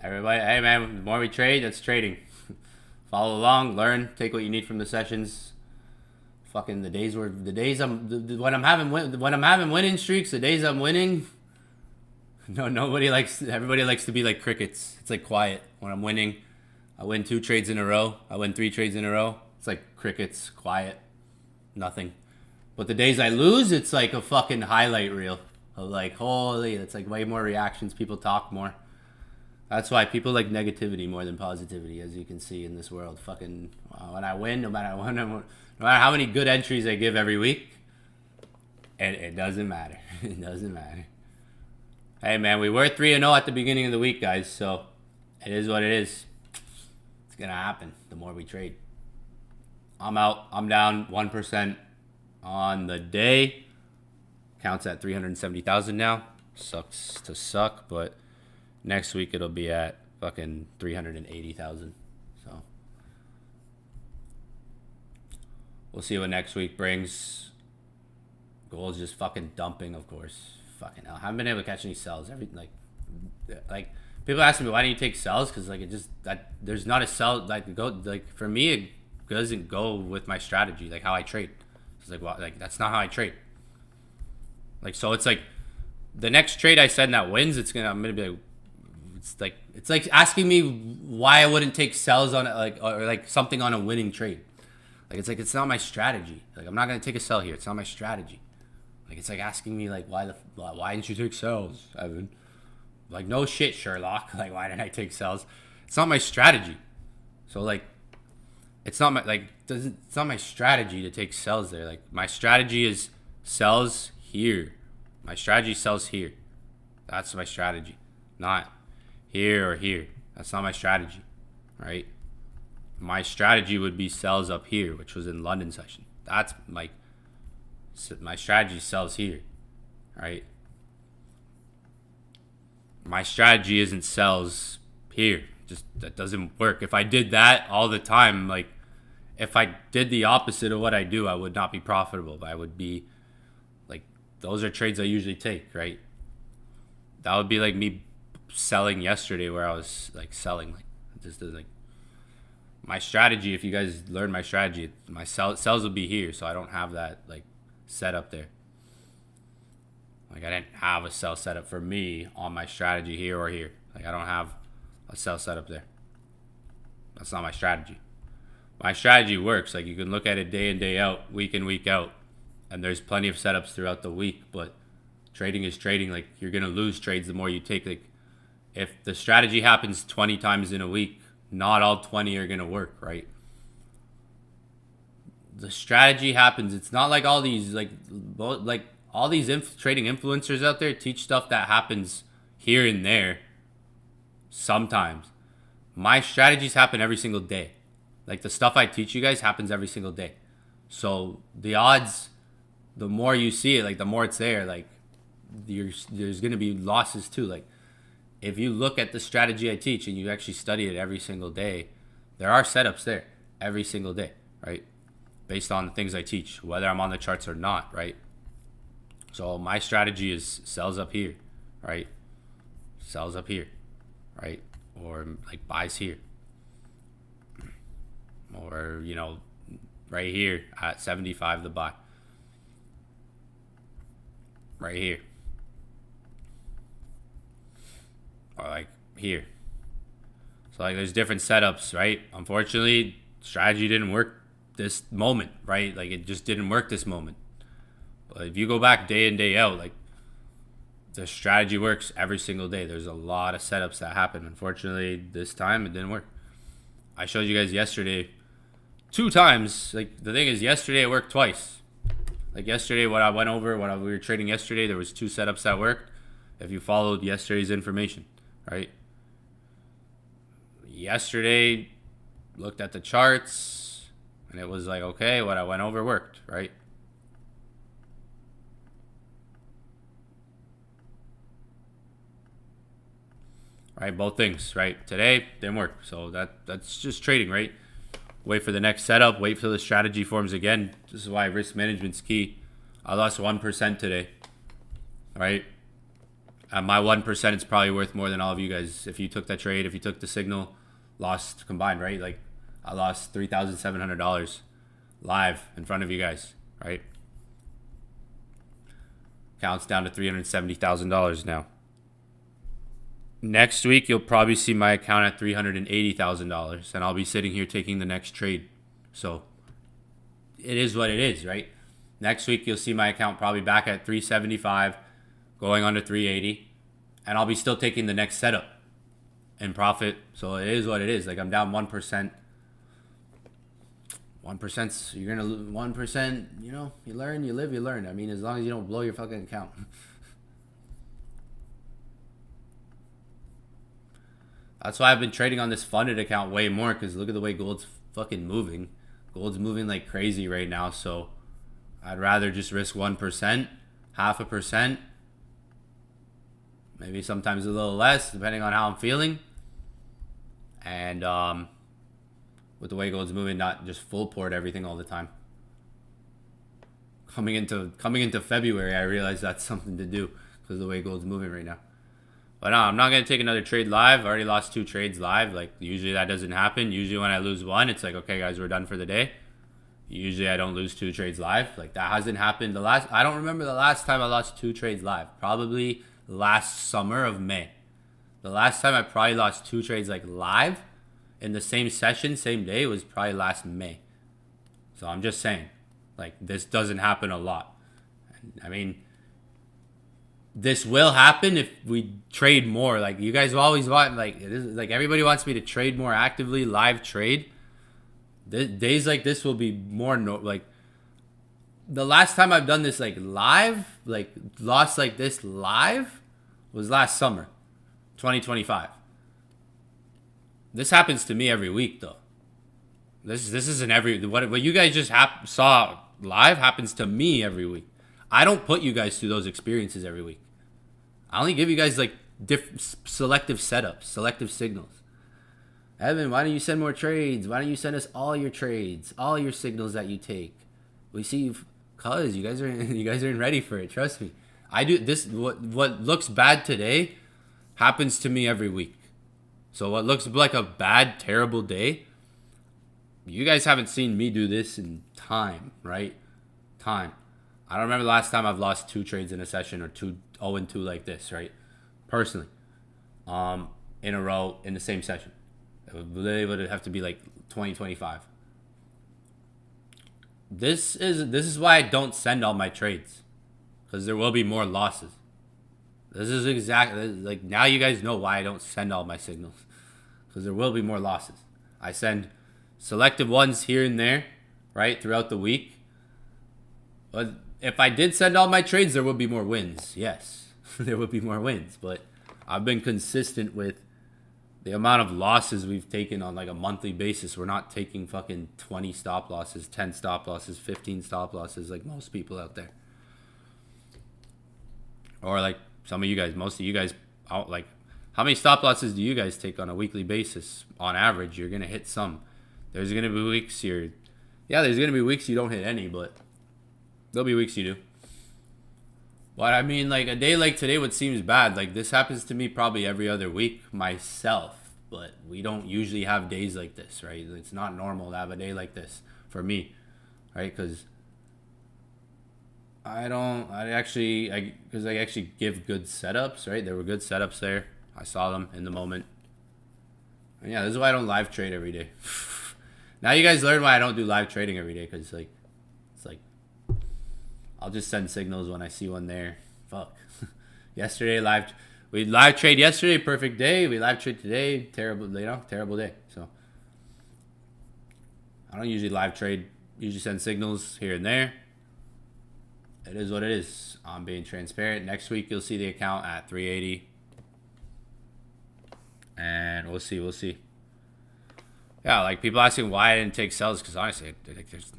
Everybody, hey, man. The more we trade, that's trading. Follow along, learn, take what you need from the sessions. Fucking the days when I'm having winning streaks, the days I'm winning, everybody likes to be like crickets. It's like quiet. When I'm winning, I win 2 trades in a row. I win 3 trades in a row. It's like crickets, quiet, nothing. But the days I lose, it's like a fucking highlight reel of like, holy, it's like way more reactions. People talk more. That's why people like negativity more than positivity, as you can see in this world. Fucking when I win, no matter how many good entries I give every week, it doesn't matter. It doesn't matter. Hey, man, we were 3-0 at the beginning of the week, guys. So it is what it is. It's gonna happen the more we trade. I'm out. I'm down 1% on the day. Counts at 370,000 now. Sucks to suck, but next week it'll be at fucking 380,000. So we'll see what next week brings. Gold's just fucking dumping, of course. Fucking hell. I haven't been able to catch any sells. Like people ask me, why do you take sells? Because like it just that there's not a sell like for me it doesn't go with my strategy, like how I trade. It's like, well, like that's not how I trade. Like, so it's like the next trade I said that wins, I'm gonna be like, it's like asking me why I wouldn't take sells on or like something on a winning trade. Like it's not my strategy. Like I'm not gonna take a sell here. It's not my strategy. Like it's like asking me like why didn't you take sells, Evan? Like no shit, Sherlock. Like why didn't I take sells? It's not my strategy. So like it's not my strategy to take sells there. Like my strategy is sells here. My strategy sells here. That's my strategy. Not here or here. That's not my strategy. Right? My strategy would be sells up here, which was in London session. That's my strategy sells here. Right? My strategy isn't sells here. Just that doesn't work. If I did that all the time, like if I did the opposite of what I do, I would not be profitable. But I would be like, those are trades I usually take, right? That would be like me selling yesterday where I was like selling. Like just like my strategy, if you guys learn my strategy, my sells will be here. So I don't have that like set up there. Like I didn't have a sell setup for me on my strategy here or here. Like I don't have a sell setup there. That's not my strategy. My strategy works. Like you can look at it day in, day out, week in, week out. And there's plenty of setups throughout the week. But trading is trading. Like you're going to lose trades the more you take. Like if the strategy happens 20 times in a week, not all 20 are going to work, right? The strategy happens. It's not like all these all these trading influencers out there teach stuff that happens here and there sometimes. My strategies happen every single day. Like the stuff I teach you guys happens every single day. So the odds, the more you see it, like the more it's there, like there's going to be losses too. Like if you look at the strategy I teach and you actually study it every single day, there are setups there every single day, right? Based on the things I teach, whether I'm on the charts or not, right? So my strategy is sells up here, right? Sells up here, right? Or like buys here. Or, you know, right here at 75 the buy. Right here. Or like here. So like there's different setups, right? Unfortunately, strategy didn't work this moment, right? Like it just didn't work this moment. But if you go back day in, day out, like the strategy works every single day. There's a lot of setups that happen. Unfortunately, this time it didn't work. I showed you guys yesterday 2 times. Like the thing is, yesterday it worked twice. Like yesterday, what I went over, we were trading yesterday, there was 2 setups that worked. If you followed yesterday's information, right? Yesterday, looked at the charts, and it was like, okay, what I went over worked, right? Right, both things, right? Today didn't work, so that's just trading, right? Wait for the next setup, wait till the strategy forms again. This is why risk management's key. I lost 1% today, right? And my 1% is probably worth more than all of you guys. If you took that trade, if you took the signal, lost combined, right? Like I lost $3,700 live in front of you guys, right? Counts down to $370,000 now. Next week, you'll probably see my account at $380,000, and I'll be sitting here taking the next trade. So it is what it is, right? Next week, you'll see my account probably back at 375, going on to 380, and I'll be still taking the next setup in profit. So it is what it is. Like I'm down 1%. 1%, you're gonna lose 1%. You know, you learn, you live, you learn. I mean, as long as you don't blow your fucking account. That's why I've been trading on this funded account way more, because look at the way gold's fucking moving. Gold's moving like crazy right now, so I'd rather just risk 1%, half a percent, maybe sometimes a little less, depending on how I'm feeling. And with the way gold's moving, not just full port everything all the time. Coming into February, I realized that's something to do because of the way gold's moving right now. But no, I'm not gonna take another trade live. I already lost 2 trades live. Like usually that doesn't happen. Usually when I lose one, it's like, okay guys, we're done for the day. Usually I don't lose 2 trades live. Like that hasn't happened. I don't remember the last time I lost 2 trades live. Probably last summer of May. The last time I probably lost 2 trades like live in the same session, same day, was probably last May. So I'm just saying, like, this doesn't happen a lot. I mean, this will happen if we trade more. Like, you guys always want, like, everybody wants me to trade more actively, live trade. Days like this will be more, like, the last time I've done this, like, live, like, lost like this live was last summer, 2025. This happens to me every week, though. This isn't every... What you guys just saw live happens to me every week. I don't put you guys through those experiences every week. I only give you guys, like, selective setups, selective signals. Evan, why don't you send more trades? Why don't you send us all your trades, all your signals that you take? We see... Cause you guys aren't ready for it. Trust me. I do this. What looks bad today happens to me every week. So what looks like a bad, terrible day, you guys haven't seen me do this in time, right? Time. I don't remember the last time I've lost 2 trades in a session or 0-2 like this, right? Personally, in a row in the same session. It would have to be like 2025. This is why I don't send all my trades, because there will be more losses. This is exactly, like, now you guys know why I don't send all my signals, because there will be more losses. I send selective ones here and there, right, throughout the week. But if I did send all my trades, there would be more wins. Yes, there would be more wins. But I've been consistent with the amount of losses we've taken on like a monthly basis. We're not taking fucking 20 stop losses, 10 stop losses, 15 stop losses like most people out there. Or like some of you guys, most of you guys, like, how many stop losses do you guys take on a weekly basis? On average, you're going to hit some. There's going to be weeks there's going to be weeks you don't hit any, but there'll be weeks you do. But I mean, like, a day like today, what seems bad, like, this happens to me probably every other week myself, but we don't usually have days like this, right? It's not normal to have a day like this for me, right? Because I actually give good setups, right? There were good setups there. I saw them in the moment. And yeah, this is why I don't live trade every day. Now you guys learn why I don't do live trading every day, because it's like I'll just send signals when I see one there. Fuck. Yesterday we live trade yesterday, perfect day. We live trade today, terrible day. So I don't usually live trade. Usually send signals here and there. It is what it is. I'm being transparent. Next week you'll see the account at 380, and we'll see. Yeah, like, people asking why I didn't take sells, because honestly, it's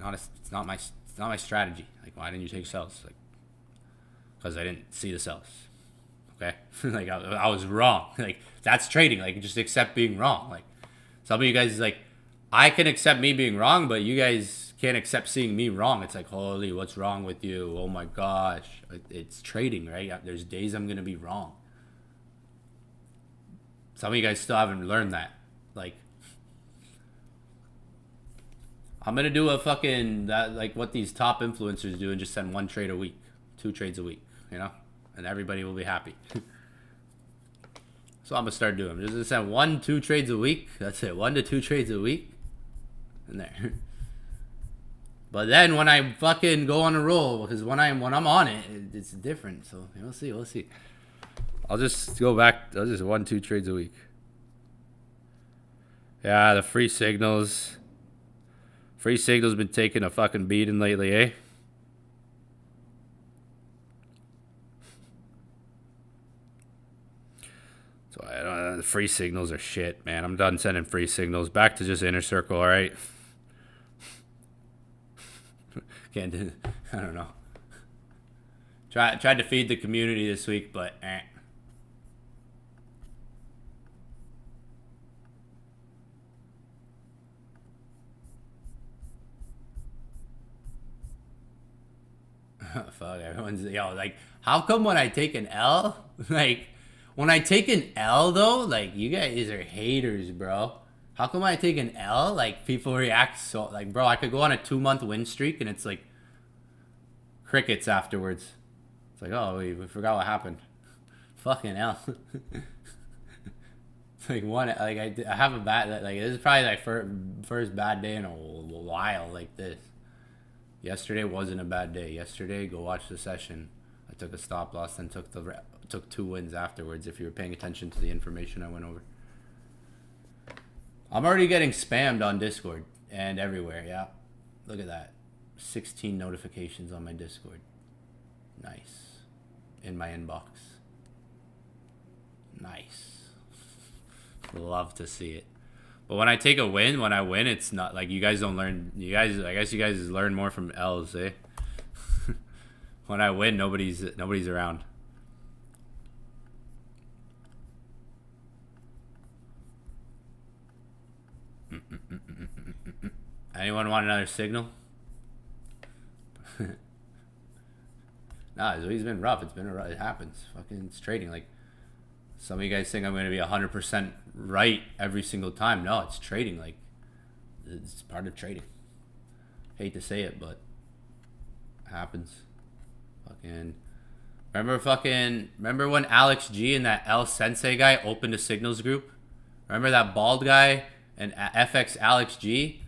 not my strategy. Like, why didn't you take sells? Like, because I didn't see the sells. Okay, like, I was wrong. Like, that's trading. Like, just accept being wrong. Like, some of you guys is like, I can accept me being wrong, but you guys can't accept seeing me wrong. It's like, holy, what's wrong with you? Oh my gosh, it's trading, right? There's days I'm gonna be wrong. Some of you guys still haven't learned that. Like, I'm gonna do a fucking like what these top influencers do and just send 1 trade a week, 2 trades a week, and everybody will be happy. So I'm gonna start doing. I'm just gonna send 1-2 trades a week. That's it, 1 to 2 trades a week, and there. But then when I fucking go on a roll, because when I'm on it, it's different. So we'll see. I'll just go back. I'll just 1-2 trades a week. Yeah, the free signals. Free signals been taking a fucking beating lately, eh? So I don't. The free signals are shit, man. I'm done sending free signals. Back to just inner circle, all right? Can't. I don't know. Tried to feed the community this week, but fuck, everyone's like, how come when I take an L, like when I take an L though, like you guys are haters, bro. How come when I take an L, like people react so like, bro, I could go on a 2-month win streak and it's like crickets afterwards. It's like, oh, we forgot what happened. Fucking hell. It's like I have a bad, like this is probably like first bad day in a while like this. Yesterday wasn't a bad day. Yesterday, go watch the session. I took a stop loss and took 2 wins afterwards. If you were paying attention to the information I went over. I'm already getting spammed on Discord and everywhere. Yeah, look at that. 16 notifications on my Discord. Nice. In my inbox. Nice. Love to see it. But when I take a win, when I win, it's not like you guys don't learn. I guess you guys learn more from L's, eh? When I win, nobody's around. Anyone want another signal? Nah, it's been rough. It happens. Fucking, it's trading. Like, some of you guys think I'm going to be 100% right every single time. No, it's trading. Like, it's part of trading. Hate to say it, but it happens. Remember when Alex G and that L Sensei guy opened a signals group? Remember that bald guy and FX Alex G?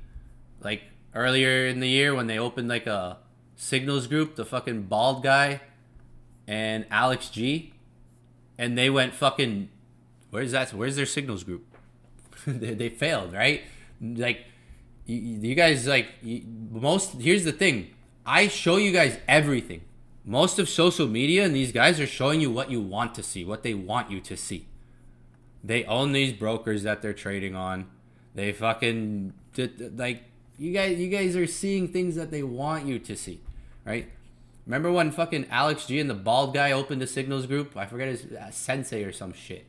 Like, earlier in the year when they opened like a signals group, the fucking bald guy and Alex G, and they went fucking, where's their signals group? they failed, right? Like, you guys, like, here's the thing, I show you guys everything. Most of social media and these guys are showing you what you want to see, what they want you to see. They own these brokers that they're trading on. They fucking, like, you guys are seeing things that they want you to see, right? Remember when fucking Alex G and the bald guy opened the signals group? I forget his Sensei or some shit.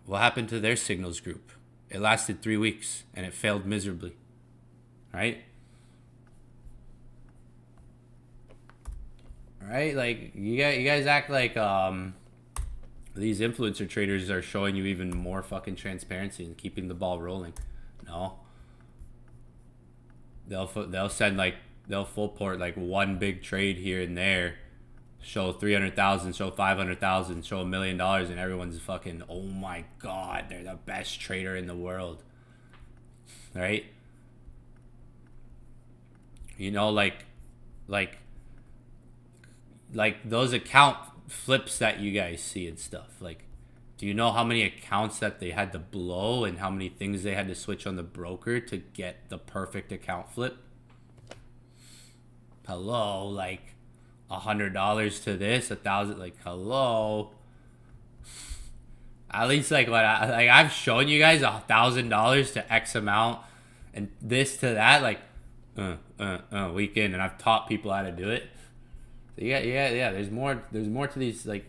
What happened to their signals group? It lasted 3 weeks and it failed miserably, right? Right? Like, you guys act like these influencer traders are showing you even more fucking transparency and keeping the ball rolling. No. They'll send like, they'll full port like one big trade here and there, show 300,000, show 500,000, show $1 million, and everyone's fucking, oh my god, they're the best trader in the world, right? You know, like those account flips that you guys see and stuff. Like, do you know how many accounts that they had to blow and how many things they had to switch on the broker to get the perfect account flip? Hello, like $100 to this, 1,000, like, hello. At least like what I've shown you guys $1,000 to X amount and this to that, like weekend, and I've taught people how to do it. So yeah. There's more to these, like,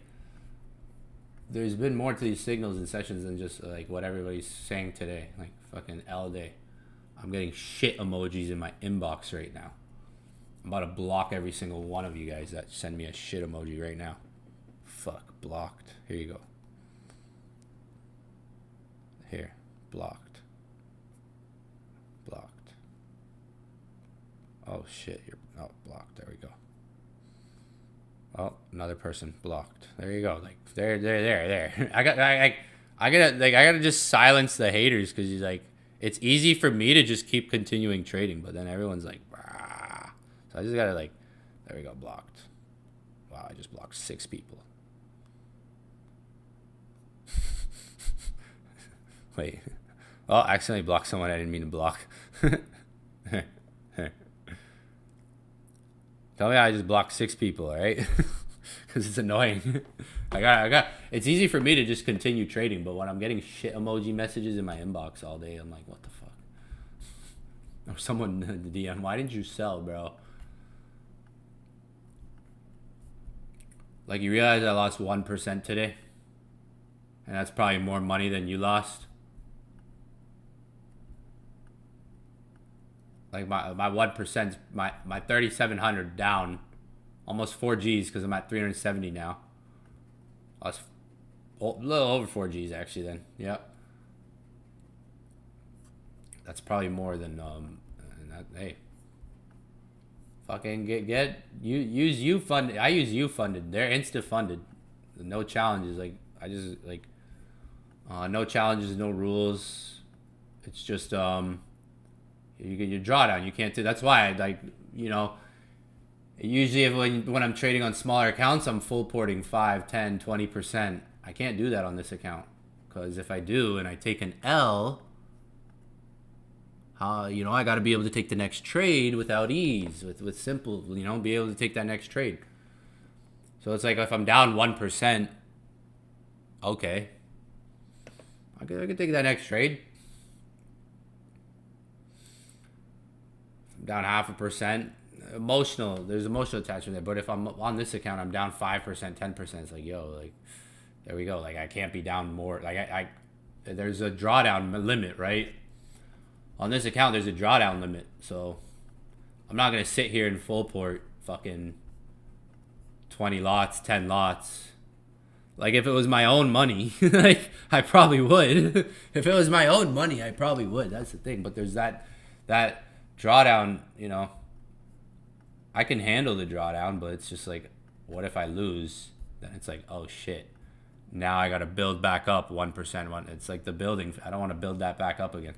there's been more to these signals and sessions than just like what everybody's saying today. Like fucking L day. I'm getting shit emojis in my inbox right now. I'm about to block every single one of you guys that send me a shit emoji right now. Fuck, blocked. Here you go. Here, blocked. Blocked. Oh shit, you're blocked. There we go. Oh, another person blocked. There you go. Like there. I gotta just silence the haters because he's like, it's easy for me to just keep continuing trading, but then everyone's like, bah. So I just gotta, like, there we go, blocked. Wow, I just blocked 6 people. Wait. Oh, I accidentally blocked someone I didn't mean to block. Tell me I just blocked 6 people, all right? Because it's annoying. It's easy for me to just continue trading, but when I'm getting shit emoji messages in my inbox all day, I'm like, what the fuck? Or someone in the DM, why didn't you sell, bro? Like, you realize I lost 1% today? And that's probably more money than you lost. Like, my 1%, my 3,700 down almost 4 G's because I'm at 370 now. I was a little over 4 G's actually then. Yep. That's probably more than hey. Fucking use you funded. I use you funded. They're insta funded. No challenges. Like I just like no challenges, no rules. It's just you get your drawdown. You can't do. That's why I like usually when I'm trading on smaller accounts, I'm full porting 5, 10, 20%. I can't do that on this account because if I do and I take an L, I got to be able to take the next trade without ease, with simple, be able to take that next trade. So it's like if I'm down 1%, okay, I could take that next trade. If I'm down 0.5%, there's emotional attachment there. But if I'm on this account, I'm down 5%, 10%. It's like, like, there we go. Like I can't be down more. Like there's a drawdown limit, right? On this account, there's a drawdown limit, so I'm not going to sit here and full port fucking 20 lots, 10 lots. Like, if it was my own money, like, I probably would. If it was my own money, I probably would. That's the thing. But there's that drawdown, I can handle the drawdown, but it's just like, what if I lose? Then it's like, oh, shit. Now I got to build back up 1%. It's like the building. I don't want to build that back up again.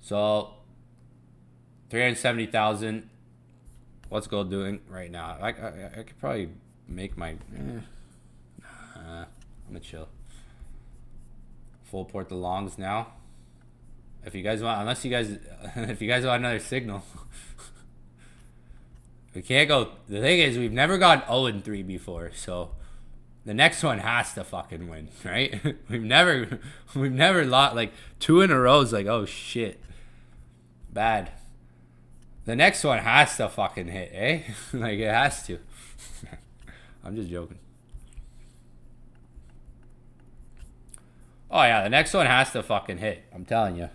So, 370,000. What's gold doing right now? I could probably make my. I'm gonna chill. Full port the longs now. If you guys want, if you guys want another signal, we can't go. The thing is, we've never gone 0-3 before, so the next one has to fucking win, right? we've never lost like 2 in a row. Is like, oh shit. Bad. The next one has to fucking hit, eh? Like it has to. I'm just joking. Oh yeah, the next one has to fucking hit. I'm telling you.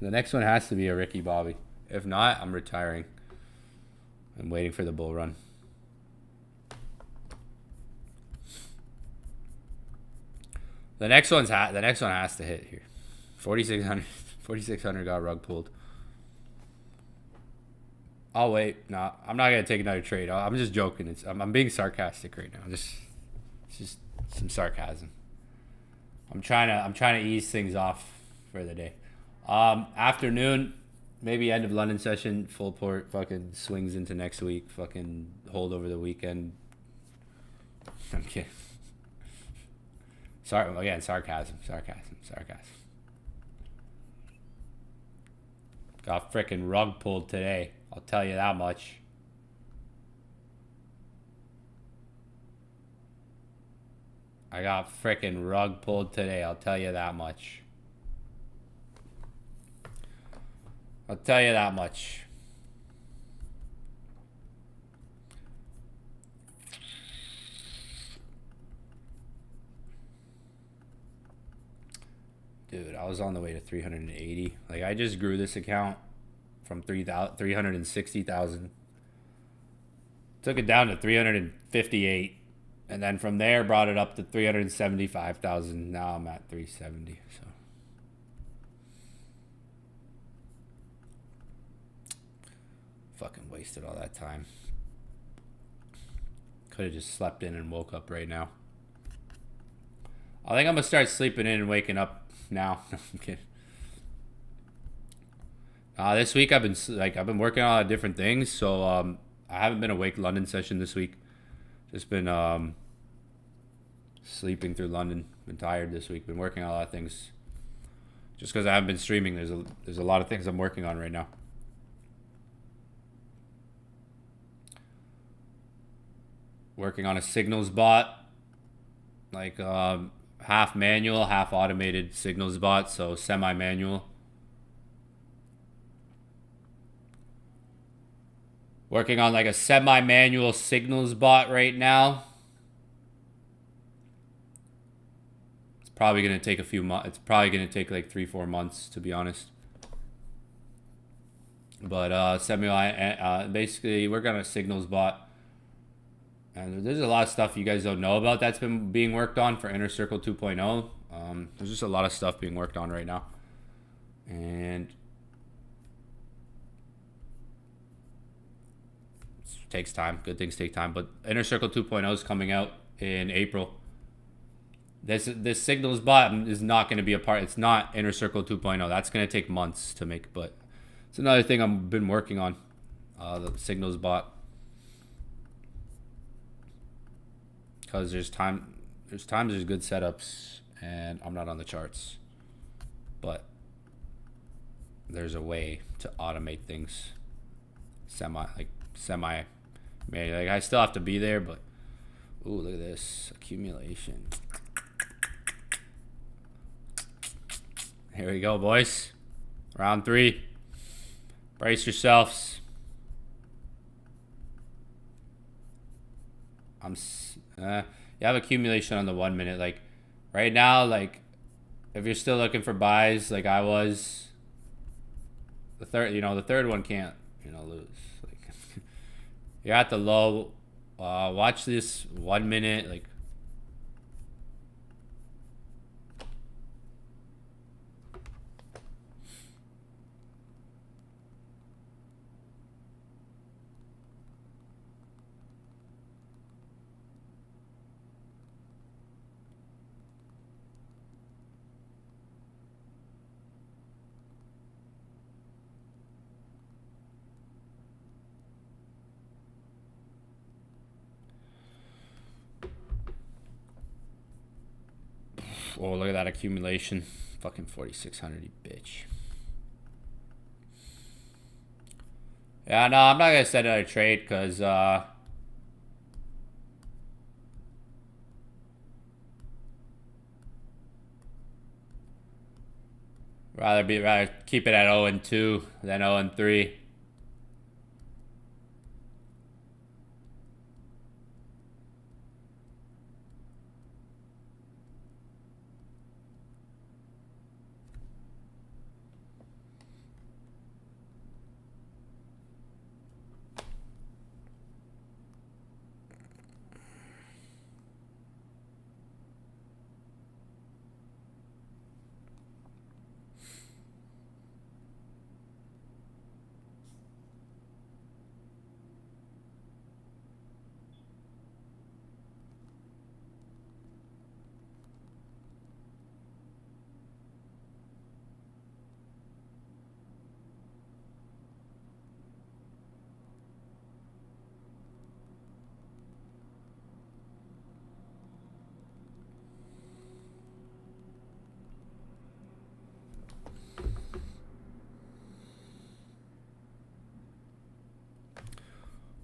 The next one has to be a Ricky Bobby. If not, I'm retiring. I'm waiting for the bull run. The next one has to hit here. 4,600 got rug pulled. I'll wait. No, I'm not gonna take another trade. I'm just joking. I'm being sarcastic right now. It's just some sarcasm. I'm trying to ease things off for the day. Afternoon, maybe end of London session. Full port fucking swings into next week. Fucking hold over the weekend. I'm kidding. Sorry again. Sarcasm. Got frickin' rug pulled today. I'll tell you that much. I got frickin' rug pulled today. I'll tell you that much. Dude, I was on the way to 380. Like, I just grew this account from 360,000. Took it down to 358. And then from there, brought it up to 375,000. Now I'm at 370. So, fucking wasted all that time. Could have just slept in and woke up right now. I think I'm gonna start sleeping in and waking up now. I'm kidding. This week I've been working on a lot of different things, so I haven't been awake London session this week. Just been sleeping through London. Been tired this week. Been working on a lot of things. Just because I haven't been streaming, there's a lot of things I'm working on right now. Working on a signals bot, like half manual, half automated signals bot, so semi-manual. Working on like a semi-manual signals bot right now. It's probably going to take a few months. It's probably going to take like 3-4 months, to be honest. But basically, we're going to signals bot. And there's a lot of stuff you guys don't know about that's been being worked on for Inner Circle 2.0. There's just a lot of stuff being worked on right now. And it takes time. Good things take time. But Inner Circle 2.0 is coming out in April. This signals bot is not going to be a part. It's not Inner Circle 2.0. That's going to take months to make. But it's another thing I've been working on. The signals bot. Because there's times there's good setups and I'm not on the charts, but there's a way to automate things semi like I still have to be there, but ooh, look at this accumulation. Here we go, boys. Round 3. Brace yourselves. You have accumulation on the 1 minute. Like right now, like if you're still looking for buys, like I was, the third one can't, lose. Like you're at the low. Watch this 1 minute, like. Oh, look at that accumulation. Fucking 4,600, you bitch. Yeah, no, I'm not going to set another trade because, rather keep it at 0-2 than 0-3.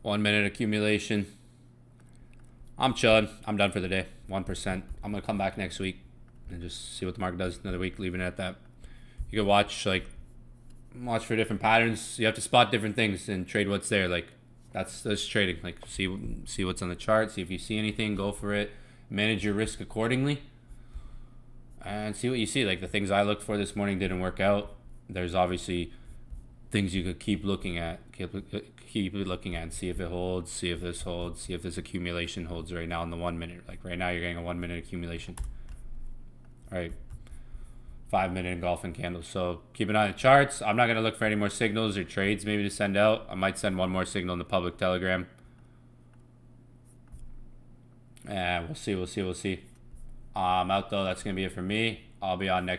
One minute accumulation. I'm chilling. I'm done for the day. 1%. I'm gonna come back next week and just see what the market does. Another week, leaving it at that. You can watch for different patterns. You have to spot different things and trade what's there. Like that's trading. Like see what's on the chart. See if you see anything. Go for it. Manage your risk accordingly. And see what you see. Like the things I looked for this morning didn't work out. There's obviously things you could keep looking at. Keep looking at and see if it holds, see if this holds, see if this accumulation holds right now in the 1 minute. Like right now you're getting a 1 minute accumulation. All right. 5 minute engulfing candles. So keep an eye on the charts. I'm not going to look for any more signals or trades maybe to send out. I might send one more signal in the public telegram. We'll see. I'm out though. That's going to be it for me. I'll be on next